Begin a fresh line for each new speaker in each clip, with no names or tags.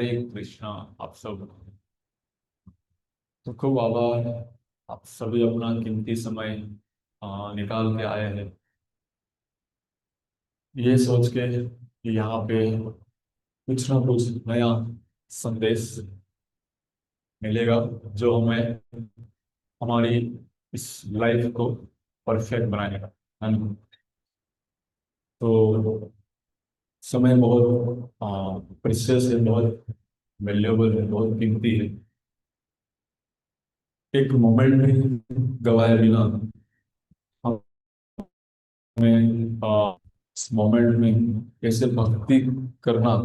हरे कृष्णा। आप सब तो खूब आभार। आप सभी अपना कीमती समय निकाल के आए हैं ये सोच के कि यहाँ पे कुछ ना कुछ नया संदेश मिलेगा जो हमें हमारी इस लाइफ को परफेक्ट बनाएगा, है ना। तो समय बहुत प्रेशियस है, बहुत वैल्यूएबल है, बहुत कीमती है। एक मोमेंट भी गवाए बिना हमें इस मोमेंट में कैसे भक्ति करना,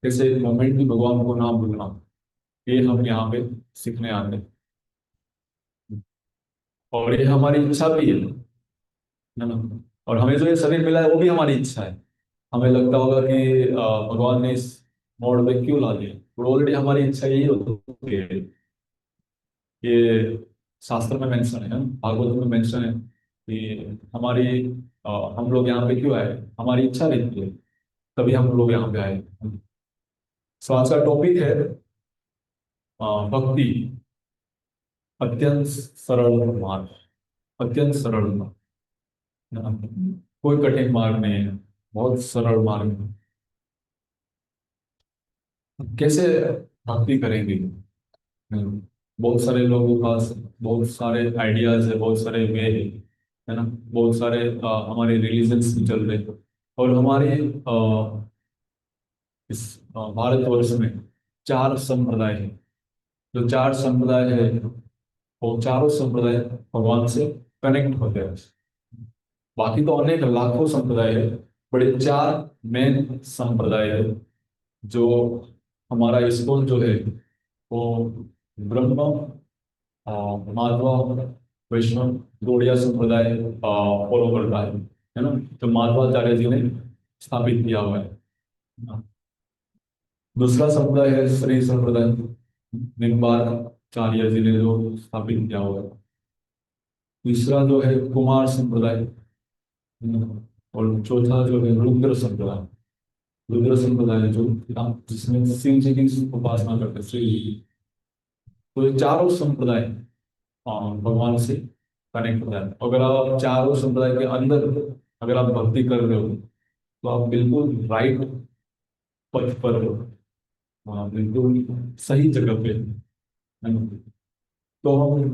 कैसे मोमेंट में भगवान को ना भूलना, ये हम यहाँ पे सीखने आते हैं। और ये हमारी इच्छा भी है ना। और हमें जो ये शरीर मिला है वो भी हमारी इच्छा है। हमें लगता होगा कि भगवान ने इस मोड़ में क्यों ला दिया, और ऑलरेडी हमारी इच्छा यही होती है। ये शास्त्र में मेंशन है, भागवत में मेंशन है कि हमारी हम लोग यहाँ पे क्यों आए, हमारी इच्छा रहती है, तभी हम लोग यहाँ पे आए। सो आज का टॉपिक है भक्ति, अत्यंत सरल मार्ग। अत्यंत सरल मार्ग, कोई कठिन मार्ग नहीं है, बहुत सरल मार्ग है। कैसे भक्ति करेंगे? बहुत सारे लोगों के पास बहुत सारे आइडियाज है, बहुत सारे वे है ना। बहुत सारे हमारे रिलीजन्स भी चल रहे हैं। और हमारे इस भारतवर्ष में चार संप्रदाय है। जो चार संप्रदाय है वो चारों संप्रदाय भगवान से कनेक्ट होते हैं। बाकी तो अनेक लाखों संप्रदाय है, बड़े चार मेन संप्रदाय है। जो हमारा इस्कॉन जो है वो ब्रह्म, माधव, वैष्णव, गौड़िया संप्रदाय फॉलो करता है ना। तो माधवाचार्य जी ने स्थापित किया हुआ है। दूसरा संप्रदाय है श्री संप्रदाय, निम्बार्काचार्य जी ने जो स्थापित किया हुआ है। तीसरा जो है कुमार संप्रदाय, और चौथा जो है रुद्र संप्रदाय। रुद्र संप्रदाय जो जिसमें शिव जी की उपासना करते हैं, शिव जी की। तो ये चारों संप्रदाय भगवान से कनेक्ट होता है। अगर आप चारों संप्रदाय के अंदर अगर आप भक्ति कर रहे हो तो आप बिल्कुल राइट पथ पर हो, बिल्कुल सही जगह पे है ना। तो हम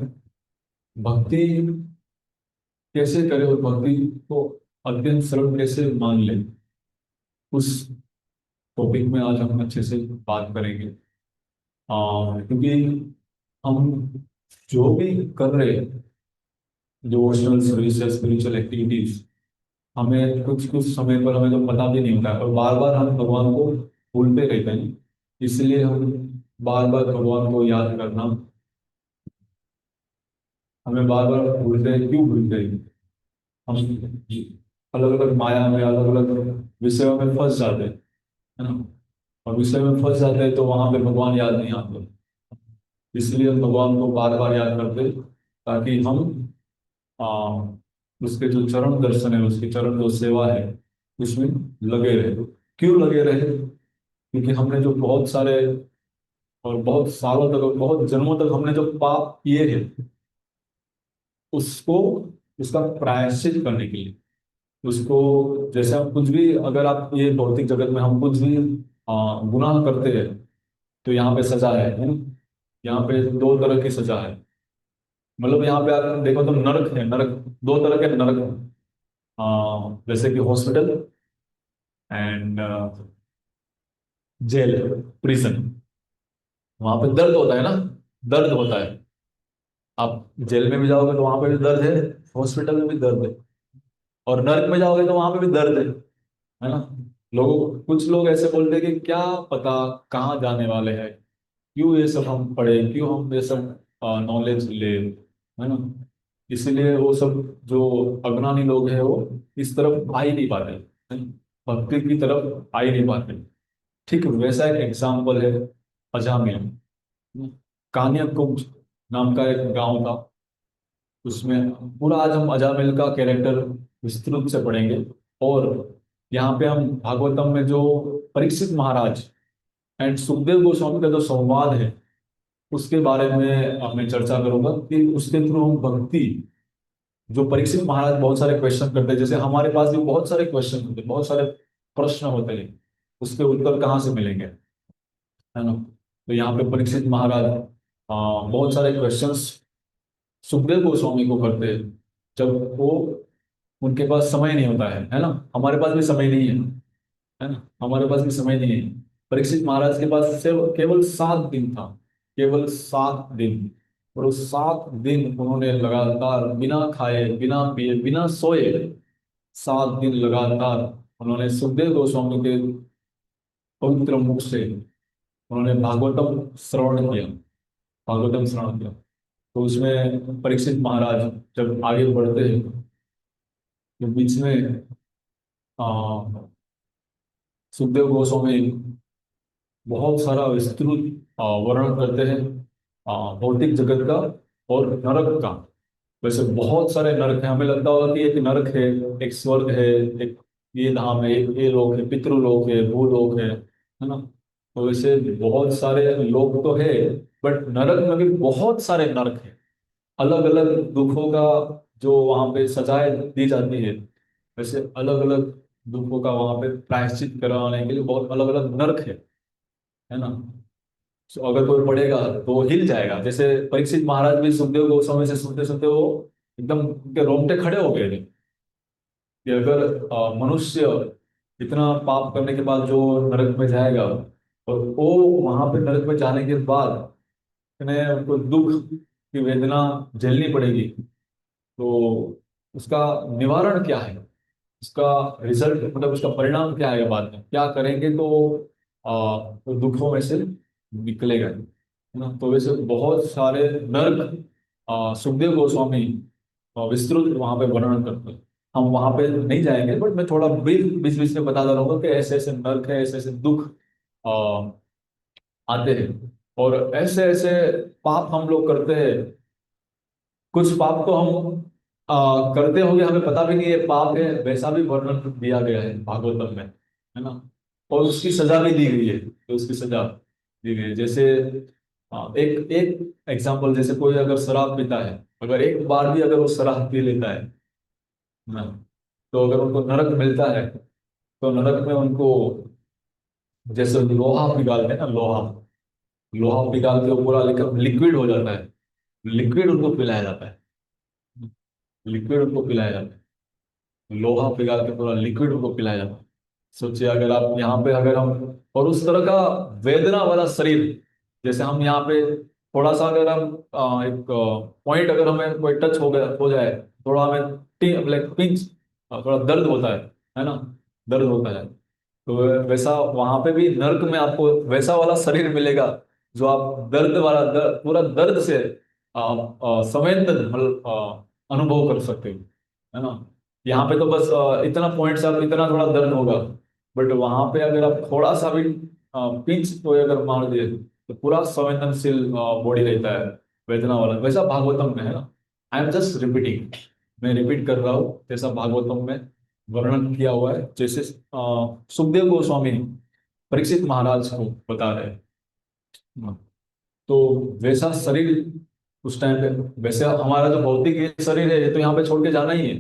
भक्ति कैसे करें और भक्ति को अत्यंत सरल कैसे मान लें, उस टॉपिक में आज हम अच्छे से बात करेंगे। क्योंकि हम जो भी कर रहे हैं, डिवोशनल सर्विस या स्पिरिचुअल एक्टिविटीज, हमें कुछ कुछ समय पर हमें तो पता भी नहीं होता है, और बार बार हम भगवान को भूलते रहते हैं। इसलिए हम बार बार भगवान को याद करना, हमें बार बार भूलते हैं। क्यों भूलते हैं? हम अलग अलग माया में, अलग अलग विषयों में फंस जाते हैं, है ना। और विषय में फंस जाते हैं तो वहां पे भगवान याद नहीं आते। इसलिए हम भगवान को बार बार याद करते हैं, ताकि हम आ, उसके जो चरण दर्शन है, उसके चरण जो सेवा है, उसमें लगे रहे। क्यों लगे रहे? क्योंकि हमने जो बहुत सारे और बहुत सालों तक, बहुत जन्मों तक हमने जो पाप किए हैं, उसको, उसका प्रायश्चित करने के लिए, उसको, जैसे हम कुछ भी, अगर आप ये भौतिक जगत में हम कुछ भी गुनाह करते हैं तो यहाँ पे सजा है ना। यहाँ पे दो तरह की सजा है। मतलब यहाँ पे आप देखो तो नरक है, नरक, दो तरह के नरक है। जैसे कि हॉस्पिटल एंड जेल, प्रिजन। वहां पे दर्द होता है ना, दर्द होता है। आप जेल में भी जाओगे तो वहां पे भी दर्द है, हॉस्पिटल में भी दर्द है, और नर्क में जाओगे तो वहां पे भी दर्द है ना। लोग, कुछ लोग ऐसे बोलते हैं कि क्या पता कहाँ जाने वाले हैं, क्यों ये सब हम पढ़े, क्यों हम ये सब नॉलेज ले, है ना। इसलिए वो सब जो अज्ञानी लोग हैं वो इस तरफ आ ही नहीं पाते, है ना? भक्ति की तरफ आ ही नहीं पाते। ठीक वैसा एक एग्जाम्पल है अजामिल। कान्या कुब्ज नाम का एक गांव था, उसमें पूरा आज हम अजामिल का कैरेक्टर विस्तृत से पढ़ेंगे। और यहाँ पे हम भागवतम में जो परीक्षित महाराज, एंड सुखदेव गोस्वामी का जो संवाद है उसके बारे में मैं चर्चा करूंगा कि उसके थ्रू हम भक्ति, जो परीक्षित महाराज बहुत सारे क्वेश्चन करते हैं, जैसे हमारे पास भी बहुत सारे क्वेश्चन होते हैं, बहुत सारे प्रश्न होते हैं, उसके उत्तर कहाँ से मिलेंगे, है ना। तो यहाँ पे परीक्षित महाराज बहुत सारे क्वेश्चंस सुखदेव गोस्वामी को करते हैं, जब वो उनके पास समय नहीं होता है ना। हमारे पास भी समय नहीं है ना, हमारे पास भी समय नहीं है। परीक्षित महाराज के पास सिर्फ केवल 7 दिन था, केवल 7 दिन। और उस 7 दिन उन्होंने लगातार बिना खाए, बिना पिए, बिना सोए, 7 दिन लगातार उन्होंने सुखदेव गोस्वामी के पवित्र मुख से उन्होंने भागवतम श्रवण किया, भागवतम श्रवण किया। तो उसमें परीक्षित महाराज जब आगे बढ़ते हैं तो बीच में आ, सुखदेव गोस्वामी बहुत सारा विस्तृत वर्णन करते हैं भौतिक जगत का और नरक का। वैसे बहुत सारे नरक हैं, हमें लगता होगा कि एक नरक है, एक स्वर्ग है, एक ये धाम है, एक ये लोक है, पितृलोक है, भूलोक है ना। तो वैसे बहुत सारे लोक तो है, बट नरक में भी बहुत सारे नरक है। अलग अलग दुखों का जो वहां पे सजाएं दी जाती है, वैसे अलग अलग दुखों का वहां पे प्रायश्चित करवाने के लिए बहुत अलग अलग नरक है ना। तो अगर कोई पढ़ेगा तो वो हिल जाएगा। जैसे परीक्षित महाराज भी सुखदेव गोस्वामी से सुनते सुनते वो एकदम उनके रोंगटे खड़े हो गए थे कि अगर मनुष्य इतना पाप करने के बाद जो नरक में जाएगा, और वो वहां पे नरक में जाने के बाद इन्हें उनको दुख की वेदना झेलनी पड़ेगी, तो उसका निवारण क्या है, उसका रिजल्ट, मतलब उसका परिणाम क्या आएगा, बाद में क्या करेंगे तो वो दुखों में से निकलेगा, है ना। तो वैसे बहुत सारे नर्क सुखदेव गोस्वामी विस्तृत वहां पे वर्णन करते हैं। हम वहां पे नहीं जाएंगे, बट मैं थोड़ा ब्रीफ बीच बीच में बताता रहूंगा कि ऐसे ऐसे नर्क है, ऐसे ऐसे दुख आ, आते हैं, और ऐसे ऐसे पाप हम लोग करते हैं। कुछ पाप तो हम करते होंगे, हमें पता भी नहीं है पाप है, वैसा भी वर्णन दिया गया है भागवतम में, है ना। और उसकी सजा भी दी गई है, तो उसकी सजा दी गई है। जैसे एक एक एग्जाम्पल, जैसे कोई अगर शराब पीता है, अगर एक बार भी अगर वो शराब पी लेता है ना, तो अगर उनको नरक मिलता है, तो नरक में उनको जैसे लोहा पिघालते हैं ना, लोहा, लोहा पिघाल के वो पूरा लिक्विड हो जाता है, लिक्विड उनको पिलाया जाता है, लिक्विड उनको पिलाया जाता है, लोहा पिघाल के पूरा लिक्विड उनको पिलाया जाता है। सोचिए अगर आप यहाँ पे, अगर हम, और उस तरह का वेदना वाला शरीर, जैसे हम यहाँ पे थोड़ा सा अगर हम एक पॉइंट अगर हमें कोई टच हो गया, हो जाए, थोड़ा हमें लाइक पिंच, थोड़ा दर्द होता है ना, दर्द होता है। तो वैसा वहां पे भी नर्क में आपको वैसा वाला शरीर मिलेगा, जो आप दर्द वाला पूरा दर्द से संवेदन, मतलब अनुभव कर सकते हो, है ना। यहाँ पे तो बस इतना पॉइंट से आप इतना थोड़ा दर्द होगा, बट वहां पे अगर आप थोड़ा सा भी पिंच को अगर मान लीजिए, तो पूरा संवेदनशील बॉडी रहता है, वेदना वाला, वैसा भागवतम में है ना। आई एम जस्ट रिपीटिंग, मैं रिपीट कर रहा हूँ जैसा भागवतम में वर्णन किया हुआ है, जैसे सुखदेव गोस्वामी परीक्षित महाराज को बता रहे हैं। तो वैसा शरीर उस टाइम पे, वैसे हमारा जो भौतिक ये शरीर है, ये तो यहाँ पे छोड़ के जाना ही है।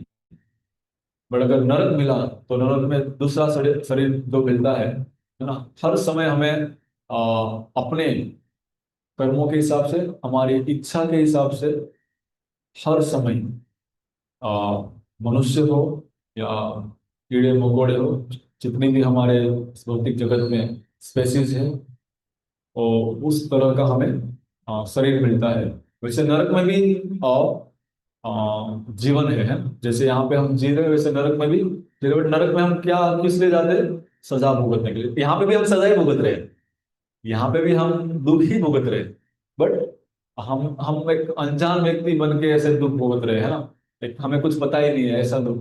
बट अगर नरक मिला, तो नरक में दूसरा शरीर शरीर जो मिलता है ना। हर समय हमें अपने कर्मों के हिसाब से, हमारी इच्छा के हिसाब से, हर समय आ, मनुष्य हो या कीड़े मकोड़े हो, जितनी भी हमारे इस भौतिक जगत में स्पेसीज है, और उस तरह का हमें शरीर मिलता है। वैसे नरक में भी जीवन है ना? जैसे यहाँ पे हम जी रहे हैं, वैसे नरक में भी जी रहे हैं। नरक में हम क्या, किस लिए जाते हैं? सजा भुगतने के लिए। यहाँ पे भी हम सजा ही भुगत रहे हैं, यहाँ पे भी हम दुख ही भुगत रहे हैं, बट हम एक अनजान व्यक्ति बन के ऐसे दुख भुगत रहे हैं ना, एक हमें कुछ पता ही नहीं है ऐसा दुख।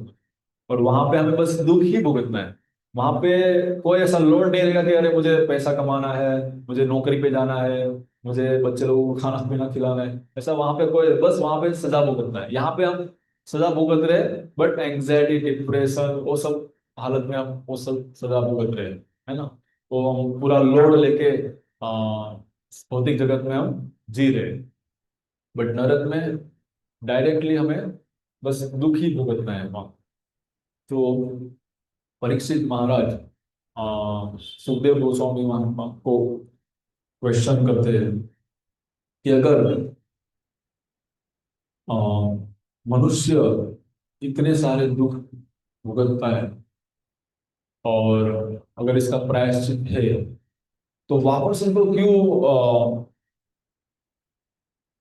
और वहां पे हमें बस दुख ही भुगतना है। वहां पे कोई ऐसा लोड नहीं रहेगा कि अरे मुझे पैसा कमाना है, मुझे नौकरी पे जाना है, मुझे बच्चे लोगों को खाना पीना खिलाना है, ऐसा वहां पे कोई, बस वहां पे सजा भुगतना है। यहाँ पे हम सजा भुगत रहे, बट एंग्जाइटी, डिप्रेशन, वो सब हालत में हम वो सब सजा भुगत रहे हैं, है ना। तो हम पूरा लोड लेके भौतिक जगत में हम जी रहे हैं। बट नरक में डायरेक्टली हमें बस दुख ही भुगतना है वहाँ। तो परीक्षित महाराज सुखदेव गोस्वामी महात्मा को क्वेश्चन करते हैं कि अगर अ, मनुष्य इतने सारे दुख भुगतता है और अगर इसका प्रायश्चित है, तो वापस इनको क्यों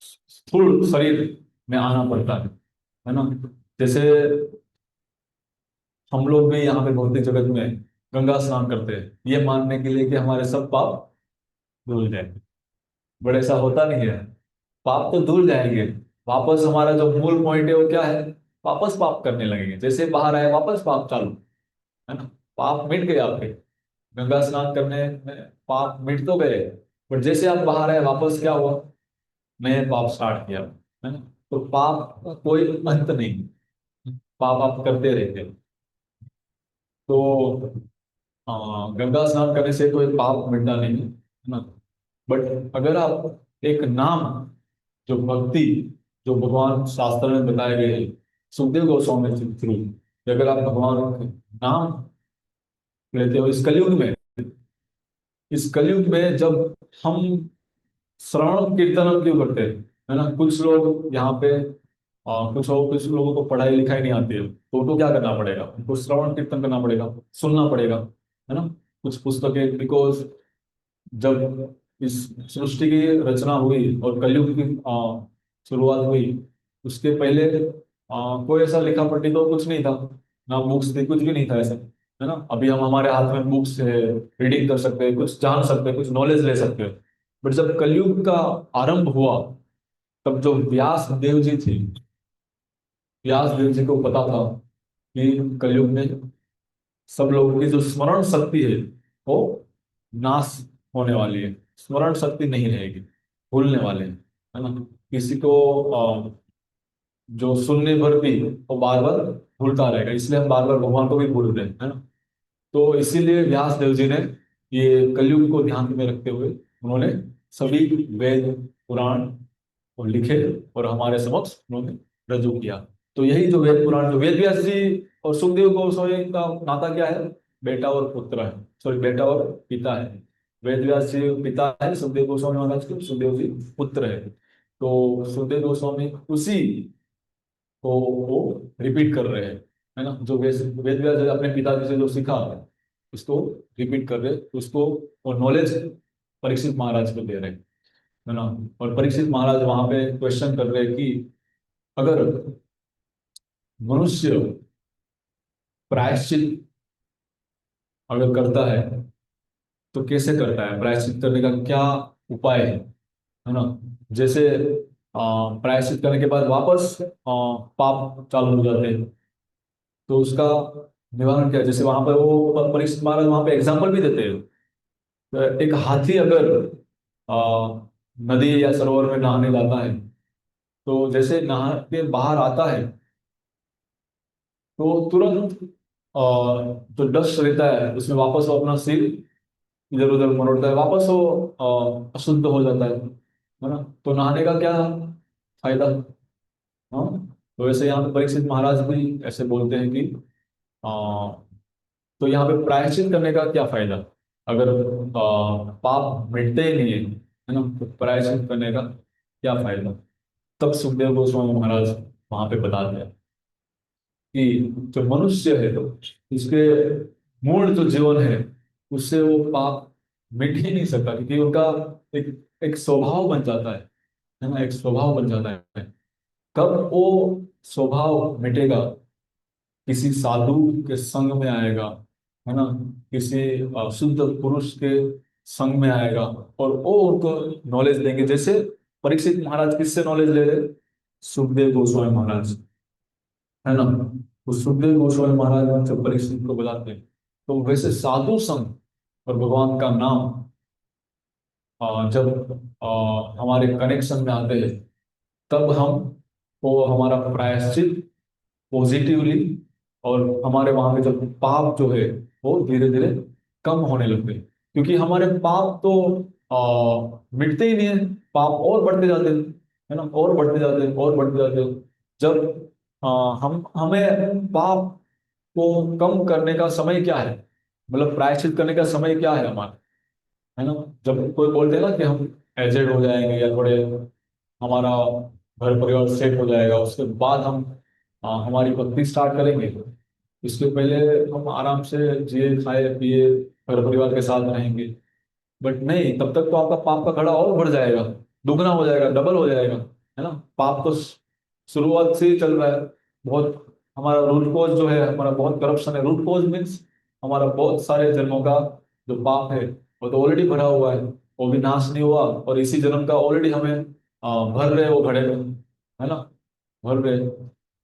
स्थूल शरीर में आना पड़ता है ना। जैसे हम लोग भी यहाँ पे भौतिक जगत में गंगा स्नान करते हैं ये मानने के लिए कि हमारे सब पाप धुल जाए। बट ऐसा होता नहीं है। पाप तो धुल जाएंगे, वापस हमारा जो मूल पॉइंट है वो क्या है, वापस पाप करने लगेंगे। जैसे बाहर आए वापस पाप चालू, है ना। पाप मिट गए आपके, गंगा स्नान करने में पाप मिट तो गए, बट जैसे आप बाहर आए वापस क्या हुआ, नए पाप स्टार्ट किया, है ना। तो पाप का कोई अंत नहीं, पाप आप करते रहते हो। तो गंगा स्नान करने से कोई पाप मिटता नहीं है ना। बट अगर आप एक नाम, जो भक्ति, जो भगवान शास्त्र में बताए गए हैं सुखदेव गोस्वामी के थ्रू, अगर आप भगवान के नाम लेते हो इस कलयुग में, इस कलयुग में जब हम श्रवण कीर्तन हम क्यों करते हैं, है ना। कुछ लोग यहाँ पे कुछ लोगों को पढ़ाई लिखाई नहीं आती है, तो उनको क्या करना पड़ेगा, उनको श्रवण कीर्तन करना पड़ेगा, सुनना पड़ेगा, है ना। कुछ पुस्तकें, बिकॉज जब इस सृष्टि की रचना हुई और कलयुग की शुरुआत हुई, उसके पहले कोई ऐसा लिखा पढ़ी तो कुछ नहीं था, ना बुक्स थी, कुछ भी नहीं था ऐसा, है ना। अभी हम हमारे हाथ में बुक्स है, रीडिंग कर सकते हैं, कुछ जान सकते हैं, कुछ नॉलेज ले सकते हैं। बट जब कलयुग का आरंभ हुआ, तब जो व्यास देव जी थे, व्यास देव जी को पता था कि कलयुग में सब लोगों की जो स्मरण शक्ति है वो नाश होने वाली है, स्मरण शक्ति नहीं रहेगी, भूलने वाले हैं, है ना। किसी को जो सुनने भर भी वो बार बार भूलता रहेगा, इसलिए हम बार बार भगवान को भी भूल रहे हैं, है ना। तो इसीलिए व्यास देव जी ने ये कलयुग को ध्यान में रखते हुए उन्होंने सभी वेद पुराण और लिखे और हमारे समक्ष उन्होंने रजू किया। तो यही जो वेद पुराण, जो वेद व्यास जी और सुखदेव गोस्वामी का नाता क्या है, बेटा और पुत्र है, सॉरी बेटा और पिता है। वेद व्यास जी पिता है, सुखदेव गोस्वामी महाराज के सुखदेव जी पुत्र है। तो सुखदेव गोस्वामी उसी को वो रिपीट कर रहे हैं, है ना। जो वेद व्यास जी अपने पिताजी से जो सीखा उसको रिपीट कर रहे हैं, उसको और नॉलेज परीक्षित महाराज को दे रहे हैं, है ना। और परीक्षित महाराज वहां पे क्वेश्चन कर रहे हैं कि अगर मनुष्य प्रायश्चित अगर करता है तो कैसे करता है, प्रायश्चित करने का क्या उपाय है ना। जैसे प्रायश्चित करने के बाद वापस पाप चालू हो जाते हैं, तो उसका निवारण क्या है। जैसे वहां पर वो परीक्षित महाराज वहां पे एग्जाम्पल भी देते हैं। तो एक हाथी अगर नदी या सरोवर में नहाने जाता है, तो जैसे नहा के बाहर आता है तो तुरंत जो डस्ट रहता है उसमें वापस वो अपना सिर इधर उधर मरोड़ता है, वापस वो अशुद्ध हो जाता है ना। तो नहाने का क्या फायदा। हाँ। तो वैसे यहाँ पे परीक्षित महाराज भी ऐसे बोलते हैं कि अ, तो यहाँ पे प्रायश्चित करने का क्या फायदा, अगर पाप मिटते ही नहीं है ना, तो प्रायश्चित करने का क्या फायदा। तब सुखदेव गोस्वामी महाराज वहां पे बताते हैं कि जो मनुष्य है तो उसके मूल जो जीवन है उससे वो पाप मिट ही नहीं सकता, क्योंकि उनका एक एक स्वभाव बन जाता है ना, एक स्वभाव बन जाता है। कब वो स्वभाव मिटेगा, किसी साधु के संग में आएगा, है ना, किसी शुद्ध पुरुष के संग में आएगा और वो उनको नॉलेज देंगे। जैसे परीक्षित महाराज किससे नॉलेज ले रहे, सुखदेव गोस्वामी महाराज, है ना। तो सुखदेव गोस्वामी महाराज जब परीक्षित को बुलाते हैं, तो वैसे साधु संग और भगवान का नाम जब हमारे कनेक्शन में आते हैं, तब हम वो हमारा प्रायश्चित पॉजिटिवली, और हमारे वहां पे जब पाप जो है वो धीरे धीरे कम होने लगते हैं। क्योंकि हमारे पाप तो मिटते ही नहीं है, पाप और बढ़ते जाते हैं, है ना, और बढ़ते जाते हैं, और बढ़ते जाते हैं। जब हम हमें पाप को कम करने का समय क्या है, मतलब प्रायश्चित करने का समय क्या है हमारा, है ना। जब कोई बोलते हैं ना कि हम एजेड हो जाएंगे या थोड़े हमारा घर परिवार सेट हो जाएगा, उसके बाद हम हमारी भक्ति स्टार्ट करेंगे, इसके पहले हम आराम से जिए खाए पिए घर परिवार के साथ रहेंगे। बट नहीं, तब तक तो आपका पाप का घड़ा और बढ़ जाएगा, दुगना हो जाएगा, डबल हो जाएगा, है ना। पाप तो शुरुआत से ही चल रहा है बहुत। हमारा रूट कोज जो है, हमारा बहुत करप्शन है। रूट कोज मीन्स हमारा बहुत सारे जन्मों का जो पाप है वो तो ऑलरेडी भरा हुआ है, वो भी नाश नहीं हुआ, और इसी जन्म का ऑलरेडी हमें भर रहे वो घड़े में, है ना, भर रहे।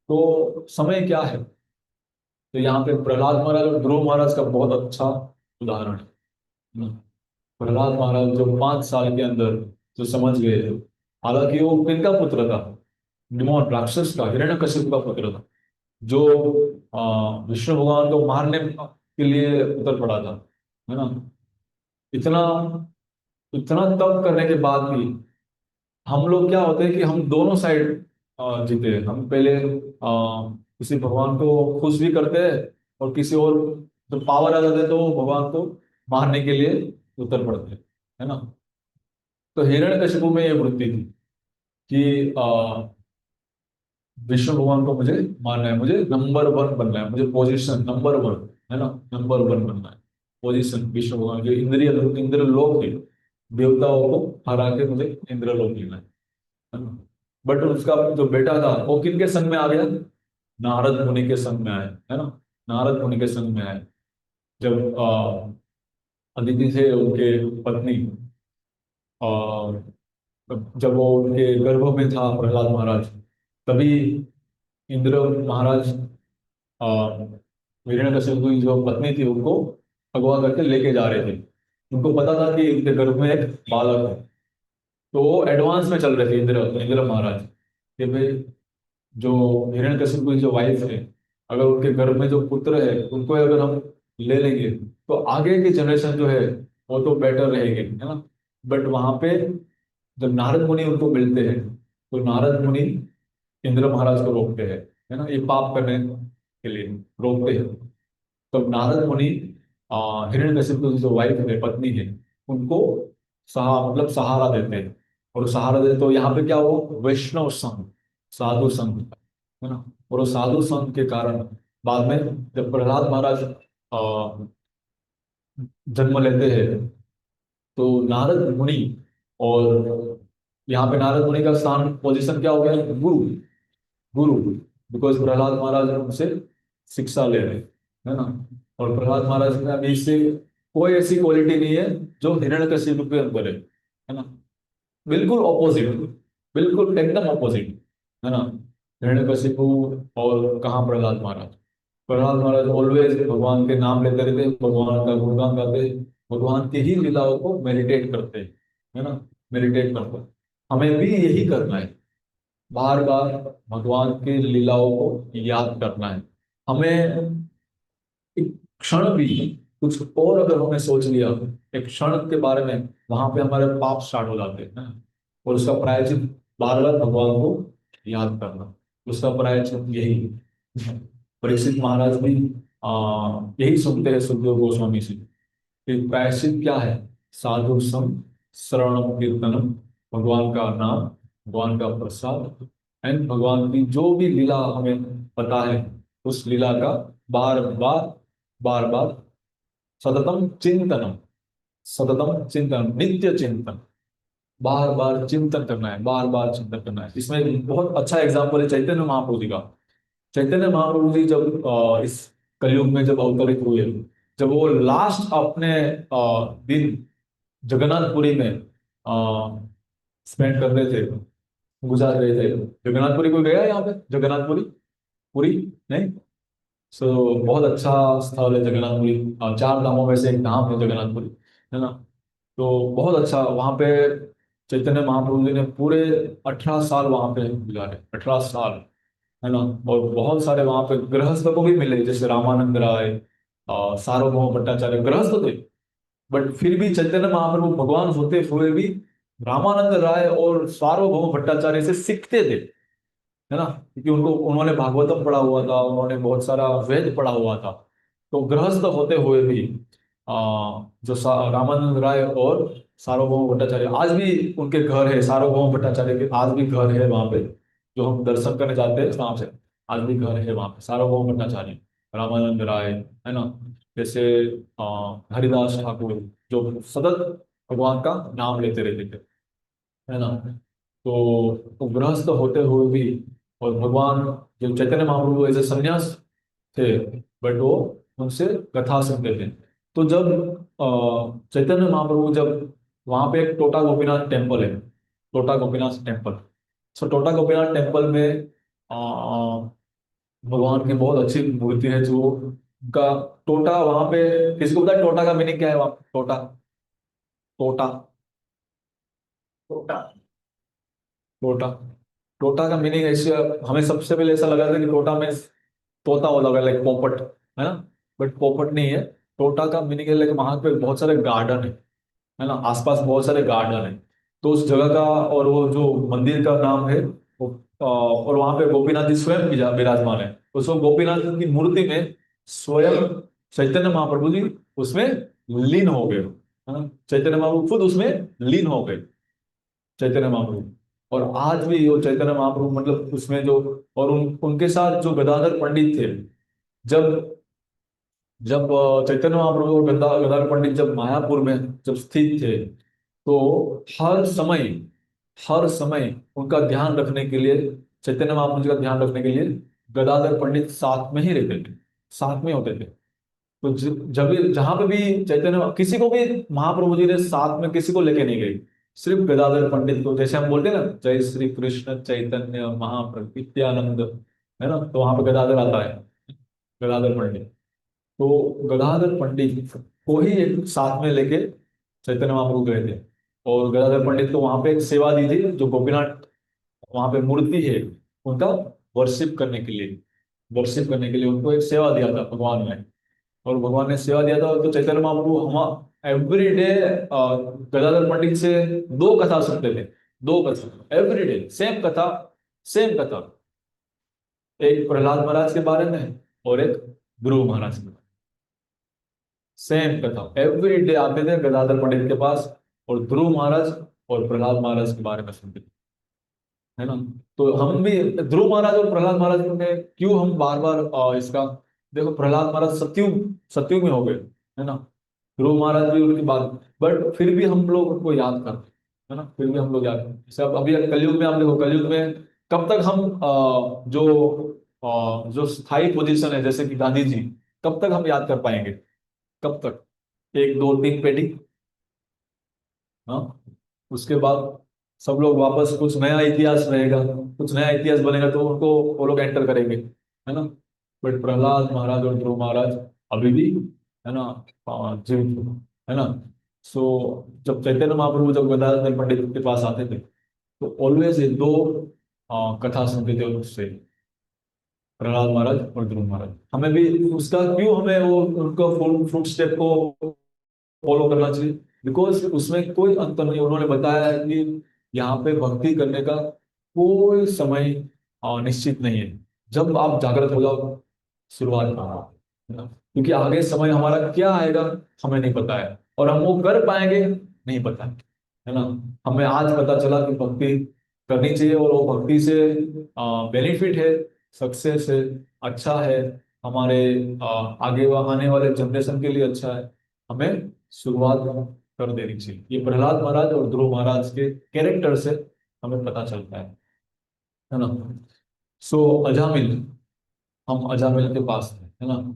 तो समय क्या है, तो यहाँ पे प्रहलाद महाराज और ध्रुव महाराज का बहुत अच्छा उदाहरण है ना। प्रहलाद महाराज जो 5 साल के अंदर जो समझ गए थे, हालांकि वो किनका पुत्र था, डिमोन राक्षस का, हिरण्यकशिपु का पुत्र था, जो विष्णु भगवान को मारने के लिए उतर पड़ा था, है ना। इतना इतना तप करने के बाद भी हम लोग क्या होते हैं कि हम दोनों साइड जीते हैं। हम पहले किसी भगवान को खुश भी करते हैं, और किसी और जो पावर आ जाते हैं तो वो भगवान को मारने के लिए उतर पड़ते हैं, है ना। तो हिरण्यकशिपु में ये वृत्ति थी कि विष्णु भगवान को मुझे मानना है, मुझे नंबर वन बनना है, मुझे पोजीशन नंबर वन, है ना, नंबर वन बनना है। पोजीशन विष्णु भगवान जो इंद्रिय इंद्र लोक है, देवताओं को हरा के मुझे इंद्र लोक लेना है ना। बट उसका जो बेटा था वो किनके संग में आ गया, नारद मुनि के संग में आया, है ना। नारद मुनि के संग में आया। जब अदिति थे उनके पत्नी, और जब वो उनके गर्भ में था प्रहलाद महाराज, तभी इंद्र महाराज हिरण्यकशिपु की जो पत्नी थी उनको अगवा करके लेके जा रहे थे। उनको पता था कि उनके गर्भ में एक बालक है, तो वो एडवांस में चल रहे थे इंद्र इंद्र महाराज कि भाई जो हिरण्यकशिपु की जो वाइफ है, अगर उनके गर्भ में जो पुत्र है उनको अगर हम ले लेंगे तो आगे की जनरेशन जो है वो तो बेटर रहेगी, है ना। बट वहां पे जब नारद मुनि उनको मिलते हैं तो नारद मुनि इंद्र महाराज को रोकते हैं, है ना, ये पाप करने के लिए रोकते हैं। तो नारद मुनि हिरण्यकशिपु की जो वाइफ है, पत्नी है, उनको मतलब सहारा देते हैं। और सहारा देते तो यहाँ पे क्या हुआ, वैष्णव संघ, साधु संघ, है ना। और वो साधु संघ के कारण बाद में जब प्रहलाद महाराज जन्म लेते हैं तो नारद मुनि, और यहाँ पे नारद मुनि का स्थान पोजीशन क्या हो गया, गुरु, गुरु। बिकॉज प्रहलाद महाराज उनसे शिक्षा ले रहे हैं, है ना। और प्रहलाद महाराज में अभी से कोई ऐसी क्वालिटी नहीं है जो हिरण्यकशिपु के अंदर है ना। बिल्कुल ऑपोजिट, बिल्कुल एकदम ऑपोजिट, है ना। हिरण्यकशिपु और कहाँ प्रहलाद महाराज। प्रहलाद महाराज ऑलवेज भगवान के नाम लेते रहते, भगवान का गुणगान गाते, भगवान की ही लीलाओं को मेडिटेट करते, है ना, मेडिटेट करते। हमें भी यही करना है, बार बार भगवान की लीलाओं को याद करना है। हमें एक क्षण भी कुछ और अगर हमने सोच लिया एक क्षण के बारे में, वहां पे हमारे पाप स्टार्ट हो जाते हैं, और उसका प्रायश्चित बार बार भगवान को याद करना, उसका प्रायश्चित यही है। परीक्षित महाराज भी यही सुनते हैं सुखदेव गोस्वामी से कि प्रायश्चित क्या है, साधु संग, श्रवणम कीर्तनम, भगवान का नाम, भगवान का प्रसाद, एंड भगवान की जो भी लीला हमें पता है उस लीला का बार बार, बार बार, सततम चिंतनम, सततम चिंतन, नित्य चिंतन, बार बार चिंतन करना है, बार बार चिंतन करना है। इसमें एक बहुत अच्छा एग्जाम्पल है चैतन्य महाप्रभु जी का। चैतन्य महाप्रभु जी जब इस कलयुग में जब अवतरित हुए, जब वो लास्ट अपने दिन जगन्नाथपुरी में स्पेंड कर रहे थे, गुजार रहे थे। जगन्नाथपुरी को गया यहाँ पे, जगन्नाथपुरी, पुरी, नहीं। सो बहुत अच्छा स्थल है जगन्नाथपुरी, 4 धामों में से एक धाम है जगन्नाथपुरी, है ना। तो बहुत अच्छा वहाँ पे चैतन्य महाप्रभु जी ने पूरे 18 साल वहाँ पे गुजारे, 18 साल, है ना। और बहुत सारे वहाँ पे गृहस्थ को भी मिले, जैसे रामानंद राय, सार्वभौम भट्टाचार्य गृहस्थ थे, बट फिर भी चैतन्य महाप्रभु भगवान होते हुए भी रामानंद राय और सार्वभौम भट्टाचार्य से सीखते थे, है ना, क्योंकि उनको उन्होंने भागवतम पढ़ा हुआ था, उन्होंने बहुत सारा वेद पढ़ा हुआ था। तो गृहस्थ होते हुए भी जो रामानंद राय और सार्वभौम भट्टाचार्य, आज भी उनके घर है, सार्वभौम भट्टाचार्य के आज भी घर है वहां पे, जो हम दर्शन करने जाते हैं वहां से, आज भी घर है वहां पे सार्वभौम भट्टाचार्य, रामानंद राय, है ना। जैसे हरिदास ठाकुर, जो सतत भगवान का नाम लेते रहते थे, है ना। तो गृहस्थ होते हुए भी, और भगवान जो चैतन्य महाप्रभु ऐसे संन्यास थे, बट वो उनसे कथा सुनते थे। तो जब चैतन्य महाप्रभु जब वहां पे एक टोटा गोपीनाथ टेम्पल है, टोटा गोपीनाथ टेम्पल, सो टोटा गोपीनाथ टेम्पल में भगवान की बहुत अच्छी मूर्ति है, जो उनका टोटा वहां पे, किसको पता है टोटा का मीनिंग क्या है वहां, टोटा, टोटा, टोटा, टोटा, टोटा का मीनिंग ऐसे, हमें सबसे पहले ऐसा लगा था कि टोटा में तोता हो लगा, लाइक पोपट, है ना। बट पोपट नहीं है। टोटा का मीनिंग है लाइक वहां पे बहुत सारे गार्डन है ना, आसपास बहुत सारे गार्डन है। तो उस जगह का, और वो जो मंदिर का नाम है वो, और वहां पे गोपीनाथ जी स्वयं विराजमान है। उसको गोपीनाथ जी की मूर्ति में स्वयं चैतन्य महाप्रभु जी उसमें लीन हो गए, है ना। चैतन्य महाप्रभु खुद उसमें लीन हो गए, चैतन्य महाप्रभु। और आज भी वो चैतन्य महाप्रभु मतलब उसमें जो, और उनके साथ जो गदाधर पंडित थे, जब जब चैतन्य महाप्रभु और गदाधर पंडित जब मायापुर में जब स्थित थे, तो हर समय, हर समय उनका ध्यान रखने के लिए, चैतन्य महाप्रभु जी का ध्यान रखने के लिए गदाधर पंडित साथ में ही रहते थे, साथ में होते थे। तो जब भी जहां पे भी चैतन्य, किसी को भी महाप्रभु जी ने साथ में किसी को लेके नहीं गए, सिर्फ गदाधर पंडित को, जैसे हम बोलते हैं ना, जय श्री कृष्ण चैतन्य महाप्रभु नित्यानंद, है ना, तो वहां पे गदाधर आता है, गदाधर पंडित। तो गदाधर पंडित को ही एक साथ में लेके चैतन्य महाप्रभु गए थे, और गदाधर पंडित को वहां पे एक सेवा दी थी, जो गोपीनाथ वहां पे मूर्ति है उनका वर्शिप करने के लिए, वर्शिप करने के लिए उनको एक सेवा दिया था भगवान ने। और भगवान ने सेवा दिया था, तो चैतन्य महाप्रभु हम एवरी डे गदाधर पंडित से दो कथा सुनते थे, दो कथा एवरी डे, सेम कथा, सेम कथा, एक प्रहलाद महाराज के बारे में और एक ध्रुव महाराज के बारे में, सेम कथा एवरी डे आते थे गदाधर पंडित के पास, और ध्रुव महाराज और प्रहलाद महाराज के बारे में सुनते थे, है ना। तो हम भी ध्रुव महाराज और प्रहलाद महाराज में क्यों हम बार बार इसका, देखो प्रहलाद महाराज सतयुग, सतयुग में हो गए, है ना। ध्रुव महाराज भी उनकी बात, बट फिर भी हम लोग उनको याद करते, है ना, फिर भी हम लोग याद करते। जैसे अब अभी कलयुग में आप देखो, कलयुग में कब तक हम जो स्थायी पोजीशन है, जैसे कि गांधी जी, कब तक हम याद कर पाएंगे, कब तक, एक दो तीन पेटी, हाँ, उसके बाद सब लोग वापस, कुछ नया इतिहास रहेगा, कुछ नया इतिहास बनेगा, तो उनको वो लोग एंटर करेंगे, है ना। बट प्रहलाद महाराज और ध्रुव महाराज अभी भी, है ना, जीवित है ना। सो जब चैतन्य महाप्रभु जब गदाधर पंडित के पास आते थे, तो ऑलवेज ये दो कथा सुनते थे उससे, प्रहलाद महाराज और ध्रुव महाराज। हमें भी उसका क्यों, हमें वो उनका फुट स्टेप को फॉलो करना चाहिए, बिकॉज उसमें कोई अंतर नहीं, उन्होंने बताया है कि यहाँ पे भक्ति करने का कोई समय निश्चित नहीं है, जब आप जागृत हो जाओ शुरुआत करो, है ना। क्योंकि आगे समय हमारा क्या आएगा हमें नहीं पता है, और हम वो कर पाएंगे नहीं पता है ना। हमें आज पता चला कि भक्ति करनी चाहिए, और वो भक्ति से बेनिफिट है, सक्सेस है, अच्छा है, हमारे आगे आने वाले जनरेशन के लिए अच्छा है। हमें शुरुआत कर देनी चाहिए, ये प्रहलाद महाराज और ध्रुव महाराज के कैरेक्टर से हमें पता चलता है ना। सो अजामिल, हम अजामिल के पास थे, है ना।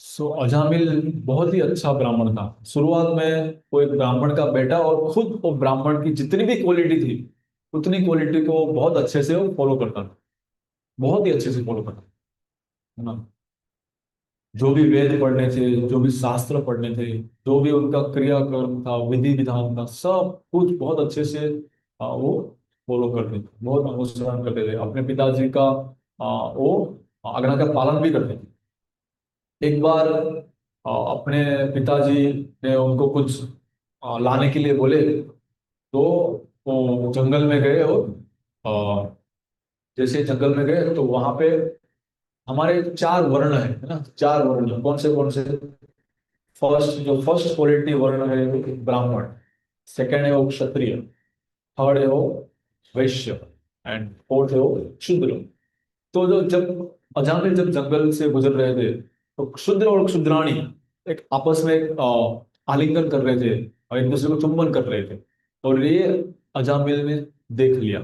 सो अजामिल बहुत ही अच्छा ब्राह्मण था, शुरुआत में वो एक ब्राह्मण का बेटा, और खुद वो ब्राह्मण की जितनी भी क्वालिटी थी, उतनी क्वालिटी को बहुत अच्छे से वो फॉलो करता था, बहुत ही अच्छे से फॉलो करता था, है ना। जो भी वेद पढ़ने थे, जो भी शास्त्र पढ़ने थे, जो भी उनका क्रियाकर्म था, विधि विधान था, सब कुछ बहुत अच्छे से वो फॉलो करते थे, बहुत अनुसरण करते थे, अपने पिताजी का वो आज्ञा का पालन भी करते थे। एक बार अपने पिताजी ने उनको कुछ लाने के लिए बोले, तो वो जंगल में गए, और अ, जैसे जंगल में गए तो वहां पे हमारे चार वर्ण है ना, चार वर्ण कौन से? फर्स्ट क्वालिटी वर्ण है वो ब्राह्मण, सेकंड है वो क्षत्रिय, थर्ड है वो वैश्य, एंड फोर्थ है वो शूद्र। तो जो जब अजामिल जब जंगल से गुजर रहे थे, तो क्षुद्र और क्षुद्राणी एक आपस में आलिंगन कर रहे थे और एक दूसरे को चुंबन कर रहे थे, और ये अजामिल ने देख लिया।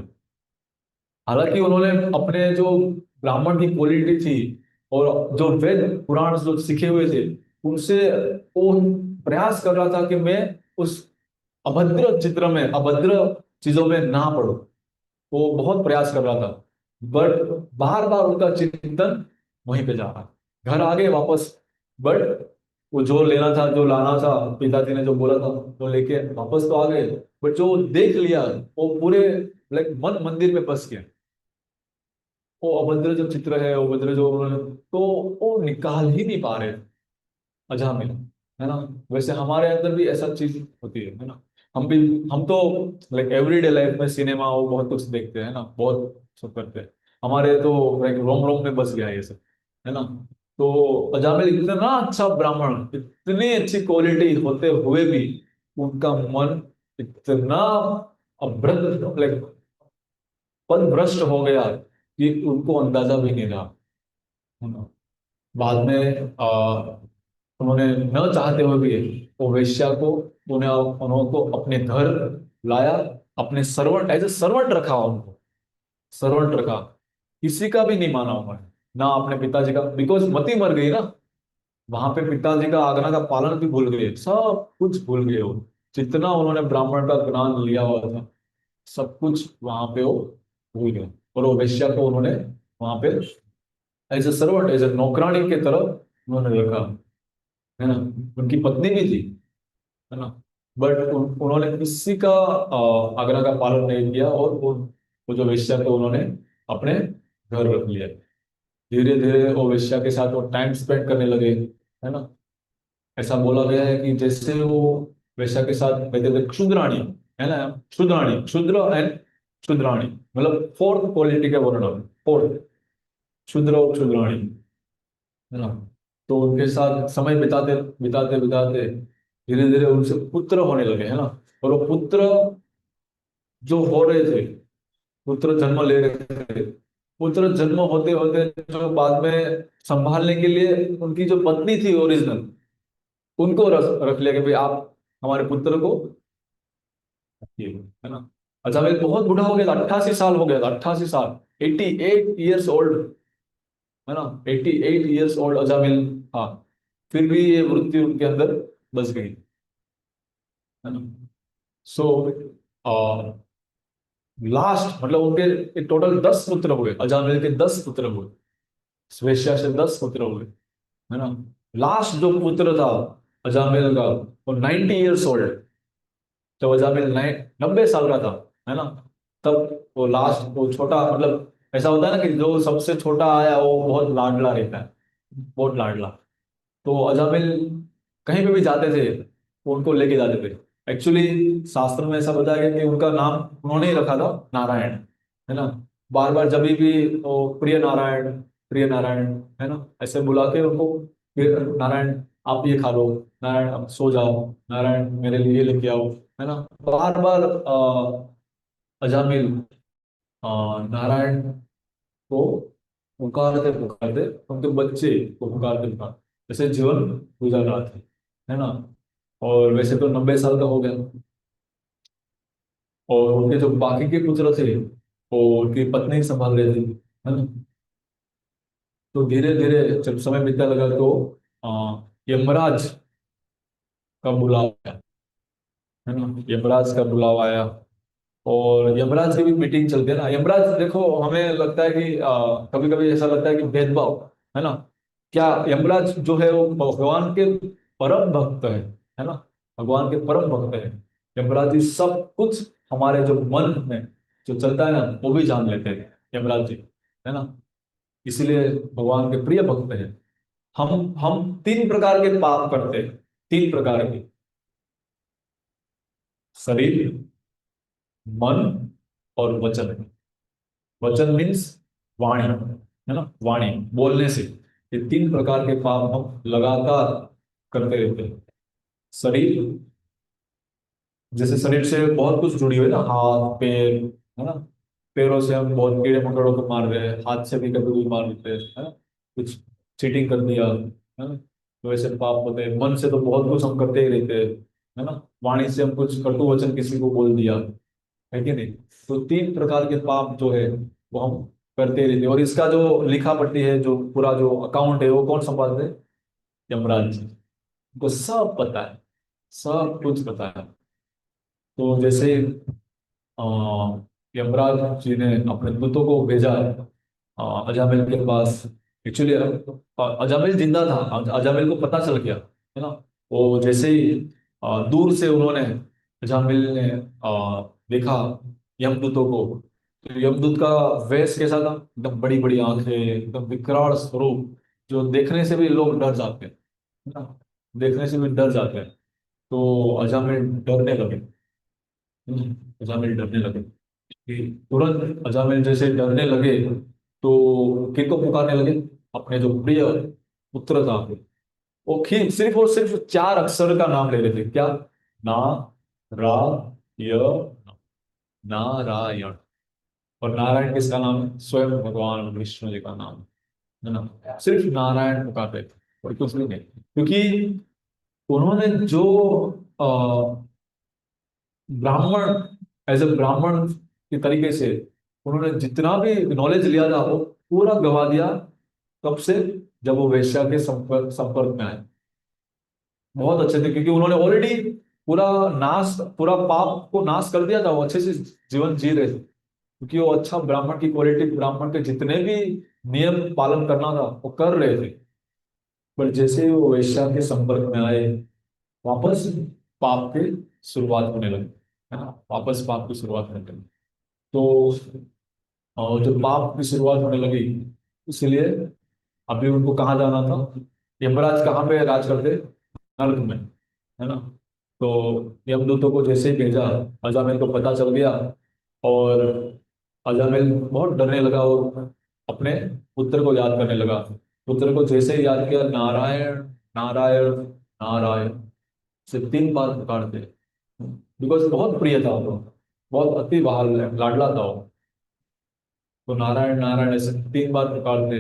हालांकि उन्होंने अपने जो ब्राह्मण की क्वालिटी थी और जो वेद पुराण जो सीखे हुए थे, उनसे वो प्रयास कर रहा था कि मैं उस अभद्र चित्र में, अभद्र चीजों में ना पड़ूं। वो बहुत प्रयास कर रहा था, बट बार बार उनका चिंतन वहीं पे जा रहा। घर आ गए वापस, बट वो जो लेना था, जो लाना था, पिताजी ने जो बोला था वो लेके वापस तो आ गए, बट जो देख लिया वो पूरे लाइक मन मंदिर में बस गया। वो अभद्र जो चित्र है, वो अभद्र जो उन्होंने, तो वो निकाल ही नहीं पा रहे अजामिल, है ना। वैसे हमारे अंदर भी ऐसा चीज होती है ना। हम भी, हम तो लाइक एवरीडे लाइफ में सिनेमा वो बहुत कुछ देखते हैं ना, बहुत सब करते हैं। हमारे तो लाइक रोम रोम में बस गया है ये सब, है ना। तो अजामिल इतना अच्छा ब्राह्मण, इतनी अच्छी क्वालिटी होते हुए भी उनका मन इतना अभ्रष्ट, लाइक पद भ्रष्ट हो गया कि उनको अंदाजा भी नहीं रहा, है ना। बाद में उन्होंने न चाहते हुए भी वो वेश्या को, उन्हें उनको अपने घर लाया, अपने सर्वंट, एज ए सर्वंट रखा उनको, सर्वंट रखा। किसी का भी नहीं माना उन्होंने, ना अपने पिताजी का, बिकॉज मति मर गई ना। वहां पे पिताजी का आज्ञा का पालन भी भूल गए, सब कुछ भूल गए वो। जितना उन्होंने ब्राह्मण का ज्ञान लिया हुआ था, सब कुछ वहां पे वो भूल गए। और वो वेश्या को उन्होंने वहां पे as a servant, as a नौकरानी के तरह उन्होंने रखा, है ना। उनकी पत्नी भी थी, है ना। बट उन्होंने किसी का आज्ञा का पालन नहीं किया, और वो जो वेश्या को उन्होंने अपने घर रख लिया। धीरे धीरे वो वेश्या के साथ वो टाइम स्पेंड करने लगे, है ना। ऐसा बोला गया है कि जैसे वो वेश्या के साथ रहते थे, क्षुद्राणी, है ना, क्षुद्राणी, क्षुद्र एंड क्षुद्राणी, मतलब फोर्थ क्वालिटी के वर्ण, फोर्थ, क्षुद्र और क्षुद्राणी, है ना। तो उनके साथ समय बिताते बिताते बिताते धीरे धीरे उनसे पुत्र होने लगे, है ना। और वो पुत्र जो हो रहे थे, पुत्र जन्म ले रहे थे, पुत्र जन्म होते होते जो बाद में संभालने के लिए उनकी जो पत्नी थी ओरिजिनल, उनको रख लिया कि भाई आप हमारे पुत्र को रखिए, है ना। अच्छा, मैं बहुत बूढ़ा हो गया था, 88 साल हो गया था, 88 साल, 88 ईयर्स ओल्ड, है ना। 88 ईयर्स ओल्ड अजामिल, हाँ। फिर भी ये वृत्ति उनके अंदर बस गई, है ना। सो लास्ट मतलब उनके टोटल 10 पुत्र हुए, अजामिल के 10 पुत्र हुए, वेश्या से 10 पुत्र हुए, है ना। लास्ट जो पुत्र था अजामिल का, वो 90 ईयर्स ओल्ड, जब अजामिल 90 साल का था, है ना, तब वो लास्ट, वो छोटा, मतलब ऐसा होता है ना कि जो सबसे छोटा आया वो बहुत लाडला रहता है, बहुत लाडला। तो अजामिल कहीं पे भी जाते थे, वो उनको लेके जाते थे। एक्चुअली शास्त्र में ऐसा बताया गया कि उनका नाम उन्होंने ही रखा था, नारायण, है ना। बार बार जब भी वो प्रिय नारायण, प्रिय नारायण, है ना, ऐसे बुला के उनको, फिर नारायण आप ये खा लो, नारायण आप सो जाओ, नारायण मेरे लिए ये लेके आओ, है ना। बार बार अजामिल नारायण को पुकारते उनके बच्चे को पुकारते जैसे जीवन गुजार रहा था, है ना। और वैसे तो 90 साल का हो गया, और उनके जो बाकी के पुत्र थे वो उनकी पत्नी संभाल रहे थे, है ना। तो धीरे धीरे जब समय बीतने लगा तो यमराज का बुलावा आया, है ना, यमराज का बुलावा आया। और यमराज की भी मीटिंग चलती है ना। यमराज, देखो हमें लगता है कि कभी कभी ऐसा लगता है कि भेदभाव, है ना। क्या यमराज जो है वो भगवान के परम भक्त है ना, भगवान के परम भक्त है। यमराज जी सब कुछ हमारे जो मन में जो चलता है ना, वो भी जान लेते हैं यमराज जी, है ना। इसीलिए भगवान के प्रिय भक्त है। हम तीन प्रकार के पाप करते हैं, तीन प्रकार के। शरीर, मन और वचन। वचन मीन्स वाणी, है ना, वाणी, बोलने से। ये तीन प्रकार के पाप हम लगातार करते रहते हैं। शरीर, जैसे शरीर से बहुत कुछ जुड़ी हुई है ना, हाथ पैर, है ना। पैरों से हम बहुत कीड़े मकोड़ों को मार रहे हैं, हाथ से भी कभी कभी मार देते हैं, है ना, कुछ चीटिंग कर दिया, है ना, तो ऐसे पाप होते हैं। मन से तो बहुत कुछ हम करते ही रहते हैं, है ना। वाणी से हम कुछ कटु वचन किसी को बोल दिया, है कि नहीं। तो तीन प्रकार के पाप जो है वो हम करते ही रहते हैं। और इसका जो लिखा पढ़ती है, जो पूरा जो अकाउंट है, वो कौन संभालते हैं? यमराज जी। उनको सब पता है, सब कुछ पता है। तो जैसे अ, यमराज जी ने अपने दूतों को भेजा अजामिल के पास। एक्चुअली अजामिल जिंदा था, अजामिल को पता चल गया, है ना। वो जैसे ही दूर से उन्होंने, अजामिल ने देखा यमदूतों को, तो यमदूत का वेश कैसा था? एकदम बड़ी बड़ी आंखें, एकदम विकराल स्वरूप, जो देखने से भी लोग डर जाते हैं, है ना, देखने से भी डर जाते हैं। तो अजामिल डरने लगे, अजामिल डरने लगे। कि तुरंत अजामिल जैसे डरने लगे, तो किनको पुकारने लगे? अपने जो प्रिय पुत्र था, वो सिर्फ और सिर्फ चार अक्षर का नाम ले रहे थे। क्या? ना, रा, य, नारायण। और नारायण किसका नाम है? स्वयं भगवान विष्णु जी का नाम है ना। सिर्फ नारायण पुकारते थे और कुछ भी नहीं, क्योंकि उन्होंने जो ब्राह्मण, एज ए ब्राह्मण के तरीके से उन्होंने जितना भी नॉलेज लिया था, वो पूरा गवा दिया। कब से? जब वो वेश्या के संपर्क में आए। बहुत अच्छे थे, क्योंकि उन्होंने ऑलरेडी पूरा नाश, पूरा पाप को नाश कर दिया था। वो अच्छे से जीवन जी रहे थे, क्योंकि वो अच्छा ब्राह्मण की क्वालिटी, ब्राह्मण के जितने भी नियम पालन करना था वो कर रहे थे। पर जैसे ही वो वेश्या के संपर्क में आए, वापस पाप की शुरुआत होने लगी, है ना, वापस पाप की शुरुआत होने लगी। तो और जब पाप की शुरुआत होने लगी, इसलिए अभी उनको कहाँ जाना था? यमराज कहाँ पे राज करते? नर्क में, है ना। तो यमदूतों को जैसे ही भेजा, अजामिल को पता चल गया, और अजामिल बहुत डरने लगा और अपने पुत्र को याद करने लगा। पुत्र को जैसे ही याद किया, नारायण, नारायण, नारायण से तीन बार पुकारते, बिकॉज बहुत प्रिय था वो, बहुत अति बहाल लाडला था वो। तो नारायण, नारायण ऐसे तीन बार पुकारते।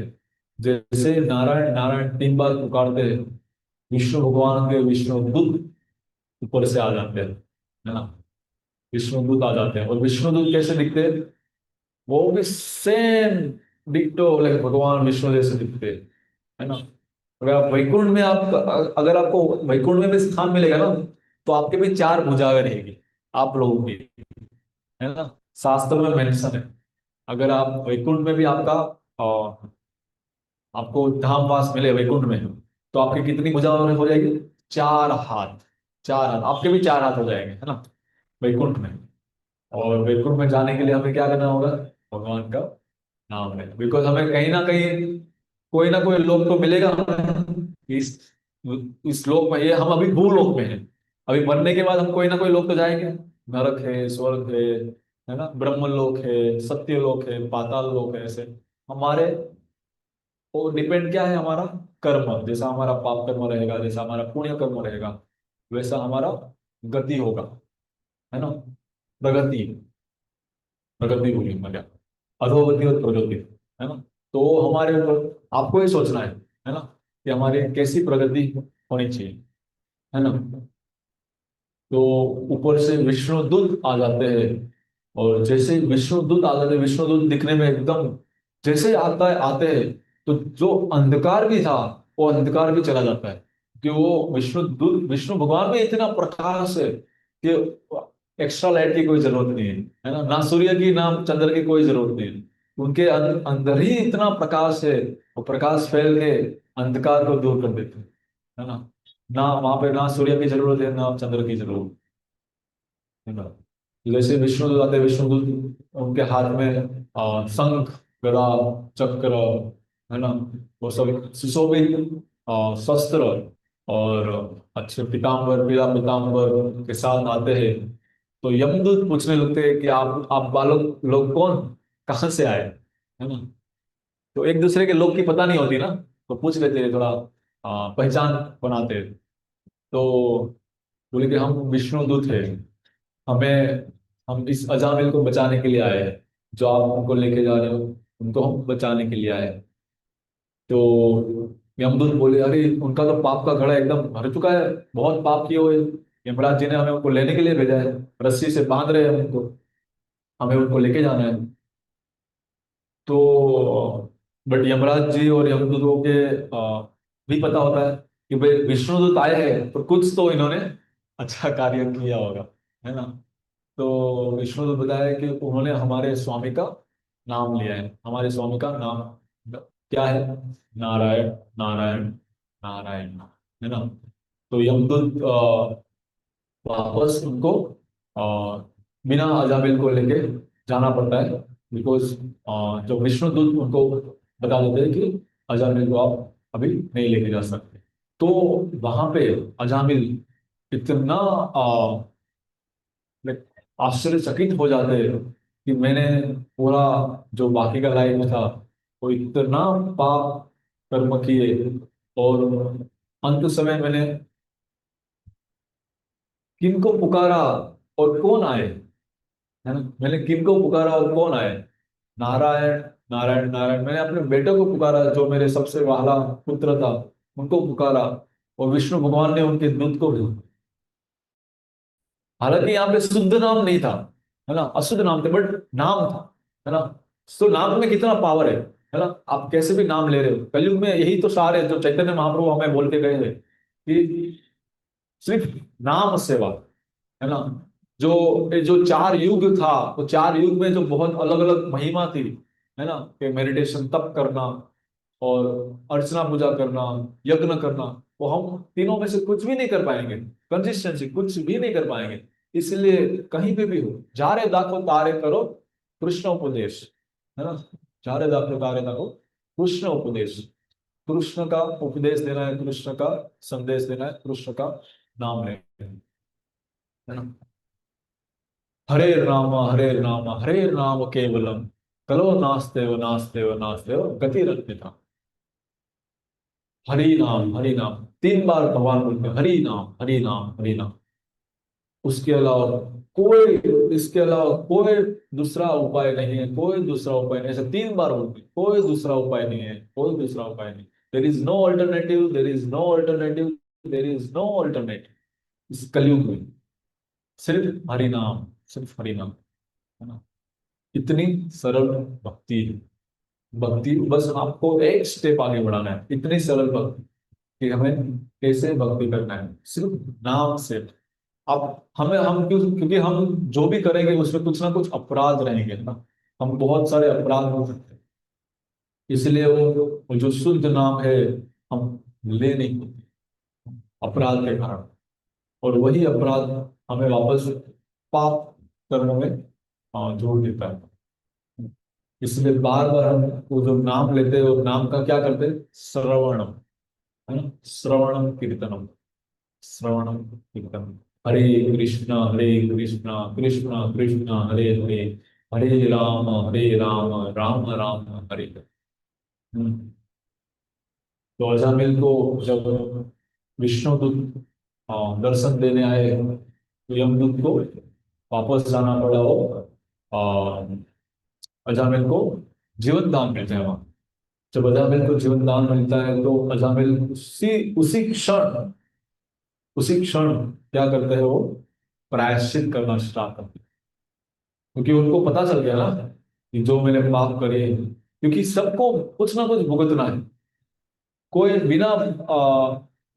जैसे नारायण, नारायण तीन बार पुकारते, विष्णु भगवान के विष्णु दूत ऊपर से आ जाते हैं, है ना। विष्णुदूत आ जाते हैं, और विष्णुदूत कैसे दिखते हैं? वो भी सेम डिक्टो लाइक भगवान विष्णु जैसे दिखते हैं, है ना। अगर आप वैकुंठ में, आप अगर आपको वैकुंठ में भी स्थान मिलेगा ना, तो आपके भी चार भुजाएं रहेगी, आप लोगों की, है ना। शास्त्र में मेंशन है। अगर आप वैकुंठ में भी आपका आपको धाम वास मिले वैकुंठ में, तो आपकी कितनी भुजा हो जाएगी? चार हाथ। चार हाथ, आपके भी चार हाथ हो जाएंगे, है ना, वैकुंठ में। और वैकुंठ में जाने के लिए हमें क्या करना होगा? भगवान का नाम है, बिकॉज हमें कहीं ना कोई लोक तो मिलेगा हमें। इस लोक में, ये हम अभी भूलोक में हैं। अभी मरने के बाद हम कोई ना कोई लोक तो जाएंगे। नरक है, स्वर्ग है ना, ब्रह्म लोक है, सत्य लोक है, पाताल लोक है, ऐसे हमारे। वो डिपेंड क्या है? हमारा कर्म, जैसा हमारा पाप कर्म रहेगा, जैसा हमारा पुण्य कर्म रहेगा, वैसा हमारा गति होगा, है ना। प्रगति, प्रगति होगी हमारे, अधोगति और प्रगति, है ना। तो हमारे ऊपर आपको ये सोचना है ना, कि हमारी कैसी प्रगति होनी चाहिए, है ना। तो ऊपर से विष्णुदूत आ जाते हैं, और जैसे ही विष्णुदूत आ जाते हैं, विष्णुदूत दिखने में एकदम, जैसे ही आता है आते हैं, तो जो अंधकार भी था, वो अंधकार भी चला जाता है। कि वो विष्णुदूत, विष्णु भगवान में इतना प्रकाश है कि एक्स्ट्रा लाइट की कोई जरूरत नहीं है ना, ना सूर्य की ना चंद्र की कोई जरूरत नहीं है। उनके अंदर ही इतना प्रकाश है, वो प्रकाश फैल के अंधकार को दूर कर देते हैं, है ना। ना वहां पे ना सूर्य की जरूरत है, ना चंद्र की जरूरत है ना। जैसे विष्णु आते हैं, विष्णु उनके हाथ में शंख, गदा, चक्र, है ना, वो सब सुशोभित शस्त्र और अच्छे पिताम्बर पीला पिताम्बर के साथ आते हैं। तो यमदूत पूछने लगते हैं कि आप बालक लोग कौन, कहाँ से आए, है ना। तो एक दूसरे के लोग की पता नहीं होती ना, तो पूछ लेते हैं थोड़ा, पहचान बनाते हैं। तो बोले कि हम विष्णु दूत हैं, हमें हम इस अजामिल को बचाने के लिए आए हैं, जो आप उनको लेके जा रहे हो उनको हम बचाने के लिए आए हैं। तो यमदूत बोले, अरे उनका तो पाप का घड़ा एकदम भर चुका है, बहुत पाप किए हुए। यमराज जी ने हमें उनको लेने के लिए भेजा है, रस्सी से बांध रहे हैं उनको, हमें उनको लेके जाना है। तो बट यमराज जी और यमदूतों के भी पता होता है कि भाई विष्णुदूत आए हैं तो कुछ तो इन्होंने अच्छा कार्य किया होगा, है ना। तो विष्णुदूत बताया कि उन्होंने हमारे स्वामी का नाम लिया है, हमारे स्वामी का नाम क्या है, नारायण, नारायण, नारायण, है ना। तो यमदूत वापस उनको बिना अजामिल को लेके जाना पड़ता है, बिकॉज जो विष्णुदूत उनको बता देते हैं कि अजामिल को आप अभी नहीं लेके जा सकते। तो वहां पे अजामिल इतना like, आश्चर्यचकित हो जाते हैं कि मैंने पूरा जो बाकी का लाइफ में था वो इतना पाप कर्म किए, और अंत समय मैंने किनको पुकारा और कौन आए, है ना। मैंने किनको पुकारा और कौन आए, नारायण, नारायण, नारायण। मैंने अपने बेटे को पुकारा जो मेरे सबसे वाला पुत्र था, उनको पुकारा, और विष्णु भगवान ने उनके दूत को भेजा। हालांकि यहाँ पे शुद्ध नाम नहीं था, है ना, अशुद्ध नाम थे, बट नाम था, है ना। तो नाम में कितना पावर है ना। आप कैसे भी नाम ले रहे हो, कलयुग में यही तो सार है जो चैतन्य महाप्रभु हमें बोल के गए थे कि सिर्फ नाम सेवा, है ना। जो ये जो चार युग था, वो चार युग में जो बहुत अलग अलग महिमा थी, है ना, कि मेडिटेशन तप करना और अर्चना पूजा करना, यज्ञ करना, वो हम तीनों में से कुछ भी नहीं कर पाएंगे, कंसिस्टेंसी कुछ भी नहीं कर पाएंगे। इसलिए कहीं पे भी हो, जा रहे दाखो तारे करो कृष्ण उपदेश, है ना। जा रहे दाखो तारे करो कृष्ण उपदेश, कृष्ण का उपदेश देना है, कृष्ण का संदेश देना है, कृष्ण का नाम लेना है ना। हरे राम हरे राम केवलम, कलो नास्तेव नास्तेव नास्तेव गतिरन्यथा। हरि नाम 3 बार भगवान बोलते हैं, हरि नाम, हरि नाम, हरि नाम। उसके अलावा कोई, इसके अलावा कोई दूसरा उपाय नहीं है, कोई दूसरा उपाय नहीं, ऐसे 3 बार बोलते हैं, कोई दूसरा उपाय नहीं है, कोई दूसरा उपाय नहीं। There is no alternative, there is no alternative, there is no alternative इस कलयुग में। सिर्फ हरि नाम, सिर्फ हरि नाम, है ना। इतनी सरल भक्ति है। भक्ति बस आपको एक स्टेप आगे बढ़ाना है, इतनी सरल भक्ति कि हमें कैसे भक्ति करना है, सिर्फ नाम से। अब हमें हम क्योंकि हम जो भी करेंगे उसमें कुछ ना कुछ अपराध रहेंगे ना, हम बहुत सारे अपराध हो सकते हैं। इसलिए वो जो शुद्ध नाम है हम ले नहीं पाते अपराध के कारण, और वही अपराध हमें वापस पाप करने में जोड़ देता है। इसलिए बार बार हम वो जो नाम लेते हैं, और नाम का क्या करते हैं, श्रवणम, है ना, श्रवणम कीर्तनम, श्रवणम कीर्तनम। हरे कृष्णा कृष्णा कृष्णा हरे हरे, हरे राम राम राम हरे हरे। हम्म। तो अजामिल को जब विष्णुदूत दर्शन देने आए, तो यमदूत को वापस जाना पड़ा, हो अजामिल को जीवन दान मिलता है वहां। जब अजामिल को जीवन दान मिलता है तो अजामिल उसी उसी क्षण, उसी क्षण क्या करते हैं वो, प्रायश्चित करना स्टार्ट करते हैं। क्योंकि उनको पता चल गया ना कि जो मैंने पाप करे, क्योंकि सबको कुछ ना कुछ भुगतना है। कोई बिना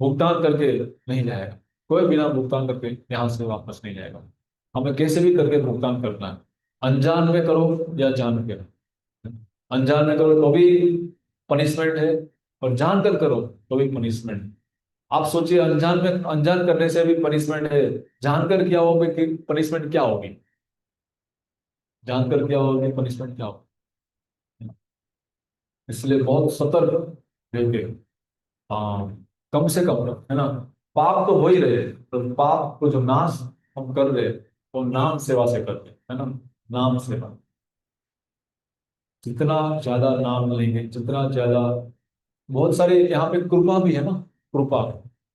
भुगतान करके नहीं जाएगा, कोई बिना भुगतान करके यहाँ से वापस नहीं जाएगा। हमें कैसे भी करके भुगतान करना है, अनजान में करो या जान के। अनजान में करो तो भी पनिशमेंट है, और जान कर करो तो भी पनिशमेंट। आप सोचिए, अनजान में, अनजान करने से भी पनिशमेंट है, जानकर क्या होगा कि पनिशमेंट क्या होगी, जानकर क्या होगी पनिशमेंट क्या होगी। इसलिए बहुत सतर्क रहते हैं। हाँ, कम से कम, है ना। पाप तो हो ही रहे, तो पाप को जो नाश हम कर रहे वो नाम सेवा से करते, है ना। नाम सेवा, जितना ज्यादा नाम लेंगे, जितना ज्यादा, बहुत सारे यहाँ पे कृपा भी है ना। कृपा,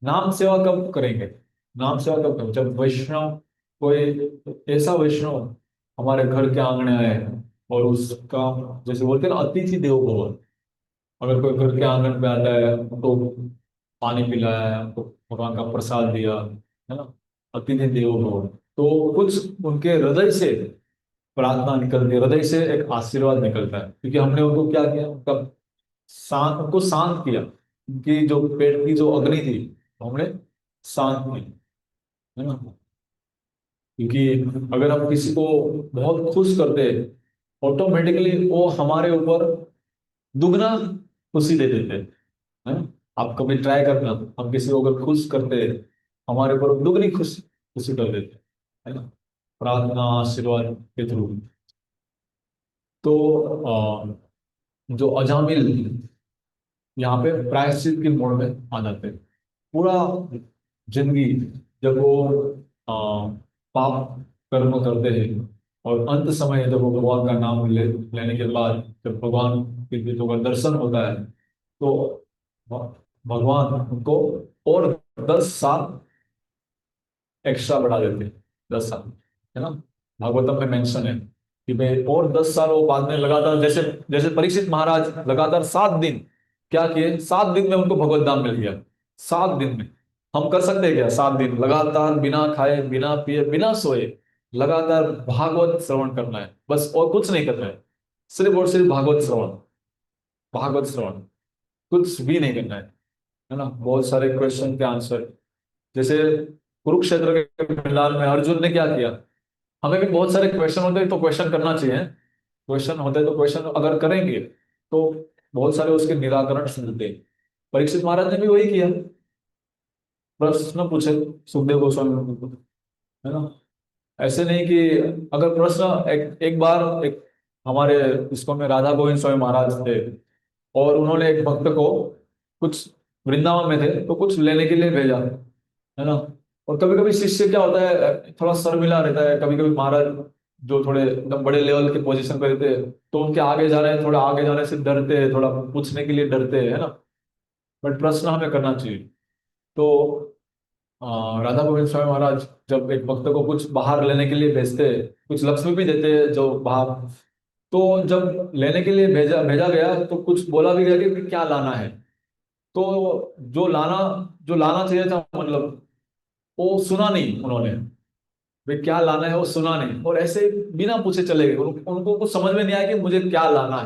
नाम सेवा कब करेंगे? नाम सेवा कब करेंगे? जब वैष्णव, कोई ऐसा वैष्णव हमारे घर के आंगने आए और उसका, जैसे बोलते हैं ना, अतिथि देवो भव। अगर कोई घर के आंगन पे आता है तो पानी पिलाया, हमको भगवान का प्रसाद दिया, है ना, अतिथि देवो भव, तो कुछ उनके हृदय से प्रार्थना निकलती है, हृदय से एक आशीर्वाद निकलता है, क्योंकि हमने उनको क्या किया, उनका शांत, उनको शांत किया, उनकी जो पेट की जो अग्नि थी वो हमने शांत की, है ना। क्योंकि अगर हम किसी को बहुत खुश करते हैं, ऑटोमेटिकली वो हमारे ऊपर दुगना खुशी दे देते हैं, है ना। आप कभी ट्राई करना, हम किसी को अगर खुश करते हैं, हमारे ऊपर दुगनी खुशी खुशी कर देते हैं, है ना, प्रार्थना आशीर्वाद के थ्रू। तो जो अजामिल यहाँ पे प्रायश्चित की मोड़ में आ जाते हैं। पूरा जिंदगी जब वो पाप कर्म करते हैं, और अंत समय जब वो भगवान का नाम लेने के बाद, जब भगवान के जो दर्शन होता है, तो भगवान उनको और 10 साल एक्स्ट्रा बढ़ा देते हैं, 10 साल, है ना। भागवतम में मेंशन है कि भाई और 10 साल वो बाद में लगातार, जैसे जैसे परीक्षित महाराज लगातार 7 दिन क्या किए, 7 दिन में उनको भगवत धाम मिल गया। 7 दिन में हम कर सकते हैं क्या? 7 दिन लगातार बिना खाए, बिना पिए, बिना सोए, लगातार भागवत श्रवण करना है बस, और कुछ नहीं करना है। सिर्फ और सिर्फ भागवत श्रवण, भागवत श्रवण, कुछ भी नहीं करना है ना। बहुत सारे क्वेश्चन के आंसर, जैसे कुरुक्षेत्र के मैदान में अर्जुन ने क्या किया। हमें भी बहुत सारे क्वेश्चन होते हैं तो क्वेश्चन करना चाहिए, क्वेश्चन होते हैं तो क्वेश्चन अगर करेंगे तो बहुत सारे उसके निराकरण मिलते हैं। परीक्षित महाराज ने भी वही किया, प्रश्न पूछे सुखदेव गोस्वामी को, है ना। ऐसे नहीं कि, अगर प्रश्न एक बार, एक हमारे इसको में राधा गोविंद स्वामी महाराज थे, और उन्होंने एक भक्त को कुछ, वृंदावन में थे तो कुछ लेने के लिए भेजा, है ना। और कभी कभी शिष्य क्या होता है, थोड़ा शर्मिला रहता है, कभी कभी महाराज जो थोड़े एकदम बड़े लेवल के पोजीशन पे रहते हैं तो उनके आगे जा रहे हैं, थोड़ा आगे जाने से डरते हैं, थोड़ा पूछने के लिए डरते हैं, है ना। बट प्रश्न हमें करना चाहिए। तो राधा गोविंद स्वामी महाराज जब एक भक्त को कुछ बाहर लेने के लिए भेजते, कुछ लक्ष्मी भी देते हैं जो बाहर, तो जब लेने के लिए भेजा भेजा गया तो कुछ बोला भी गया कि क्या लाना है। तो जो लाना चाहिए था, मतलब वो सुना नहीं उन्होंने, वे क्या लाना है वो सुना नहीं, और ऐसे बिना पूछे चले गए। उनको कुछ समझ में नहीं आया कि मुझे क्या लाना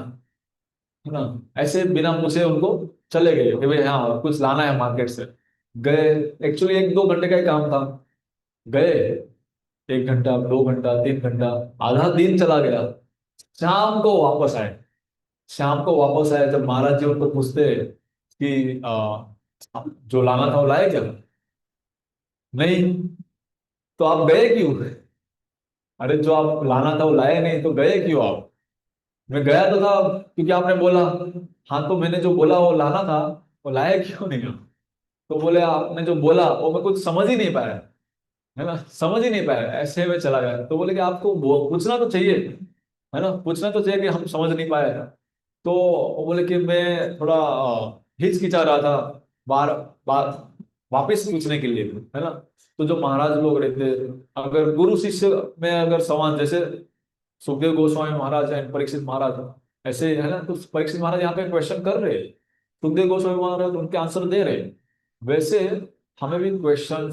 है ना। ऐसे बिना पूछे उनको चले गए कि भाई हाँ कुछ लाना है मार्केट से। गए, एक्चुअली 1-2 घंटे का ही काम था। गए, 1 घंटा, 2 घंटा, 3 घंटा, आधा दिन चला गया। शाम को वापस आए, शाम को वापस आए जब महाराज जी उनको पूछते कि जो लाना था वो लाए क्या? नहीं। तो आप गए क्यों? अरे जो आप लाना था वो लाए नहीं तो गए क्यों आप? मैं गया तो था क्योंकि आपने बोला। हाँ तो मैंने जो बोला वो लाना था, वो लाया क्यों नहीं आप? तो बोले आपने जो बोला वो मैं कुछ समझ ही नहीं पाया, है ना, समझ ही नहीं पाया, ऐसे में चला गया। तो बोले कि आपको पूछना तो चाहिए, है ना, पूछना तो चाहिए कि हम समझ नहीं पाए। तो वो बोले कि मैं थोड़ा हिचकिचा रहा था बार बार वापस पूछने के लिए, है ना। तो जो महाराज लोग रहते, अगर गुरु शिष्य में अगर समान, जैसे सुखदेव गोस्वामी महाराज एंड परीक्षित महाराज, ऐसे है ना, तो परीक्षित महाराज यहाँ पे क्वेश्चन कर रहे हैं, सुखदेव गोस्वामी महाराज उनके आंसर दे रहे हैं। वैसे हमें भी क्वेश्चन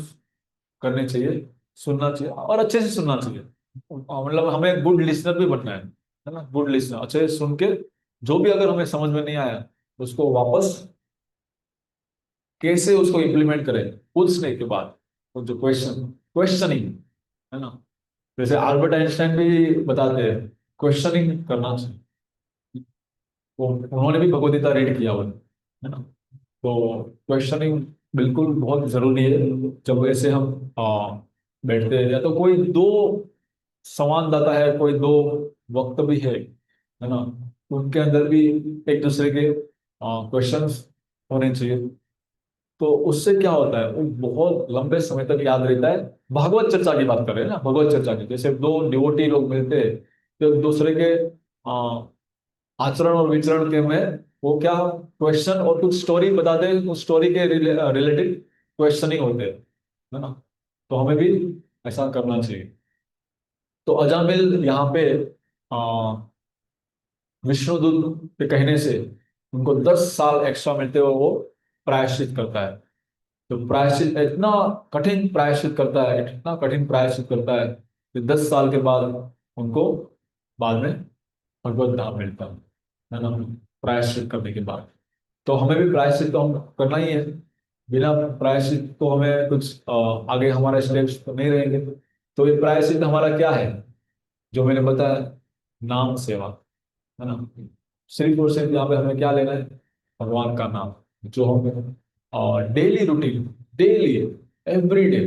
करने चाहिए, सुनना चाहिए, और अच्छे से सुनना चाहिए। मतलब हमें गुड लिसनर भी बनना है ना, गुड लिसनर, अच्छे से सुन के जो भी अगर हमें समझ में नहीं आया उसको वापस कैसे उसको इम्प्लीमेंट करें, पूछने के बाद। तो जो क्वेश्चनिंग, है ना, जैसे अल्बर्ट आइंस्टाइन भी बताते हैं क्वेश्चनिंग करना चाहिए। वो उन्होंने भी भगवद गीता रीड किया हुआ है ना। तो क्वेश्चनिंग बिल्कुल बहुत जरूरी है। जब ऐसे हम बैठते हैं, या तो कोई दो संवाददाता है, कोई दो वक्त भी है ना, उनके अंदर भी एक दूसरे के क्वेश्चंस होने चाहिए। तो उससे क्या होता है, वो बहुत लंबे समय तक याद रहता है। भागवत चर्चा की बात कर रहे हैं ना, भगवत चर्चा की, जैसे दो डिवोटी लोग मिलते हैं तो एक दूसरे के आचरण और विचरण के में वो क्या क्वेश्चन और कुछ स्टोरी बताते हैं, उस स्टोरी के रिलेटेड क्वेश्चनिंग होते हैं, है ना। तो हमें भी ऐसा करना चाहिए। तो अजामिल यहाँ पे आ, विष्णुदूत के कहने से उनको 10 साल एक्स्ट्रा मिलते हुए वो प्रायश्चित करता है। तो प्रायश्चित इतना कठिन प्रायश्चित करता है, इतना कठिन प्रायश्चित करता है कि 10 साल के बाद उनको बाद में भगवत धाम मिलता है ना, प्रायश्चित करने के बाद। तो हमें भी प्रायश्चित तो हम करना ही है। बिना प्रायश्चित तो हमें कुछ आगे हमारे स्टेप्स तो नहीं रहेंगे। तो ये प्रायश्चित हमारा क्या है, जो मैंने बताया, नाम सेवा, है ना। सिर्फ और सिर्फ यहाँ पे हमें क्या लेना है, भगवान का नाम, जो हमें और daily routine, daily, every day,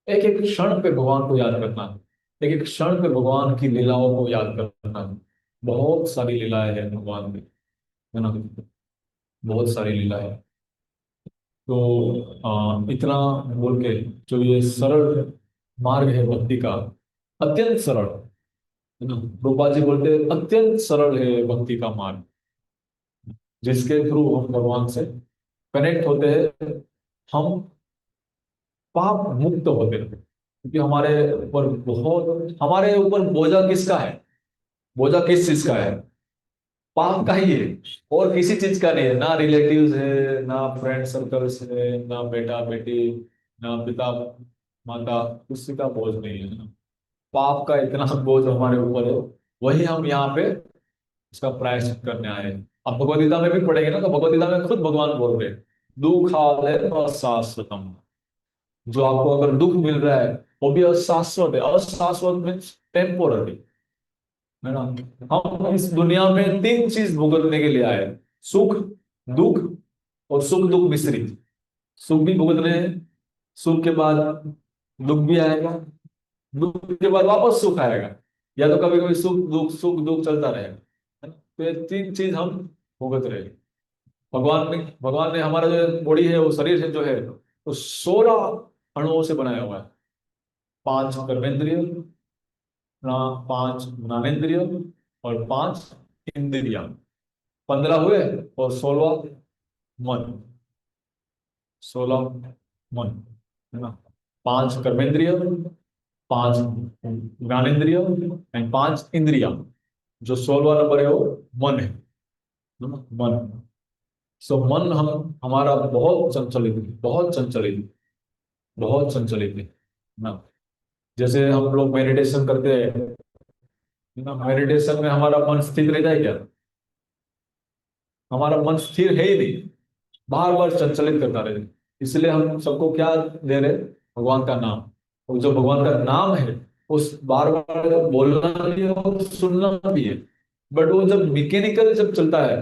एक एक क्षण पे भगवान को याद करना है, एक एक क्षण पे भगवान की लीलाओं को याद करना है। बहुत सारी लीलाएं हैं भगवान की, है ना, बहुत सारी लीलाएं। तो इतना बोल के, जो ये सरल मार्ग है भक्ति का, अत्यंत सरल, है ना। रूपा जी बोलते हैं अत्यंत सरल है भक्ति का मार्ग, जिसके थ्रू हम भगवान से कनेक्ट होते हैं, हम पाप मुक्त होते हैं। क्योंकि हमारे ऊपर बोझा किसका है, बोझा किस चीज का है, पाप का ही है, और किसी चीज का नहीं है। ना रिलेटिव्स है, ना फ्रेंड सर्कल्स है, ना बेटा बेटी, ना पिता माता, किसी का बोझ नहीं है ना। पाप का इतना बोझ हमारे ऊपर है, वही हम यहाँ पे इसका प्रायश्चित करने आए हैं। अब भगवद गीता में भी पढ़ेंगे ना, तो भगवद गीता में खुद भगवान बोल रहे हैं, दुखालय अशाश्वतम। जो आपको अगर दुख मिल रहा है वो भी अशाश्वत है। अशाश्वत मीन्स टेम्पोररी, है ना। हम इस दुनिया में तीन चीज भुगतने के लिए आए हैं, सुख, दुख और सुख दुख मिश्रित। सुख भी भुगतने हैं, सुख के बाद दुख भी आएगा, दुख के बाद वापस सुख आएगा, या तो कभी कभी सुख दुख चलता रहेगा, है ना। तो ये तीन चीज हम भुगत रहे हैं। भगवान ने हमारा जो बॉडी है, वो शरीर है जो है, वो 16 अणुओं से बनाया हुआ है। 5 कर्मेंद्रिय, ना 5 ज्ञानेंद्रिय, और 5 इंद्रिया, 15 हुए, और 16 मन, 16 मन, है ना। 5 कर्मेंद्रिय, 5 ज्ञानेंद्रिय एंड 5 इंद्रिया, जो 16वां नंबर है वो मन है ना, मन। सो मन हमारा बहुत संचलित है, बहुत संचलित, बहुत संचलित है ना। जैसे हम लोग मेडिटेशन करते हैं ना, मेडिटेशन में हमारा मन स्थिर रहता है क्या, हमारा मन स्थिर है ही नहीं, बार बार संचलित करता रहे। इसलिए हम सबको क्या दे रहे, भगवान का नाम। और जो भगवान का नाम है, उस बार बार बोलना भी है और सुनना भी है। बट वो जब मैकेनिकल जब चलता है,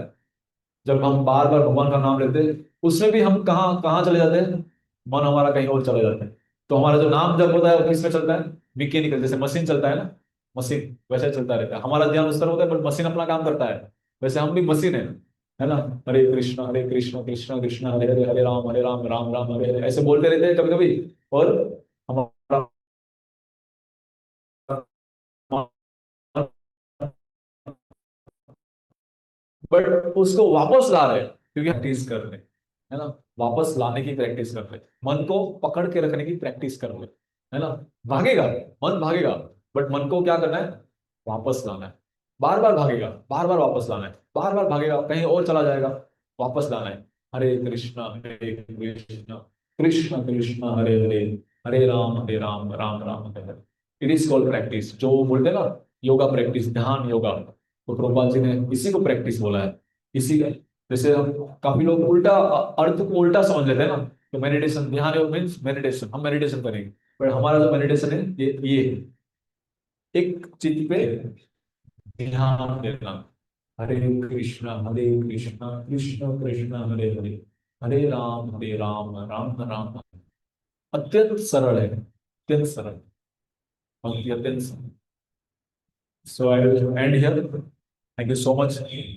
जब हम बार बार भगवान का नाम लेते हैं, उसमें भी हम कहाँ कहाँ चले जाते हैं, मन हमारा कहीं और चले जाता है। तो हमारा जो नाम जब होता है वो किसमें चलता है, मैकेनिकल, जैसे मशीन चलता है ना, मशीन वैसे चलता रहता है, हमारा ध्यान उस तरफ होता है, बट मशीन अपना काम करता है। वैसे हम भी मशीन है ना। हरे कृष्ण कृष्ण कृष्ण हरे हरे, हरे राम राम राम हरे हरे, ऐसे बोलते रहते हैं कभी कभी। और हमारा बट उसको वापस ला रहे हैं, क्योंकि प्रैक्टिस कर रहे हैं, है ना। वापस लाने की प्रैक्टिस कर रहे हैं, मन को पकड़ के रखने की प्रैक्टिस कर रहे हैं, है ना। भागेगा, मन भागेगा, बट मन को क्या करना है, वापस लाना है। बार बार भागेगा, बार बार वापस लाना है, बार बार भागेगा कहीं और चला जाएगा, वापस लाना है। हरे कृष्ण कृष्ण कृष्ण हरे हरे, हरे Ram Ram Ram Hare Hare. It is called practice, जो बोलते हैं ना, योगा प्रैक्टिस, ध्यान योगा। तो प्रभुपाद जी ने इसी को प्रैक्टिस बोला है। इसी का, जैसे हम काफी लोग उल्टा अर्थ को उल्टा समझ लेते हैं ना। तो मेडिटेशन, ध्यान योग मीन्स मेडिटेशन, हम मेडिटेशन करेंगे। पर हमारा जो मेडिटेशन है ये है, एक चीज पे ध्यान देना। हरे कृष्ण कृष्ण कृष्ण हरे हरे, हरे राम राम राम। अत्यंत सरल है, अत्यंत सरल, अत्यंत सरल। So I will end here, thank you so much.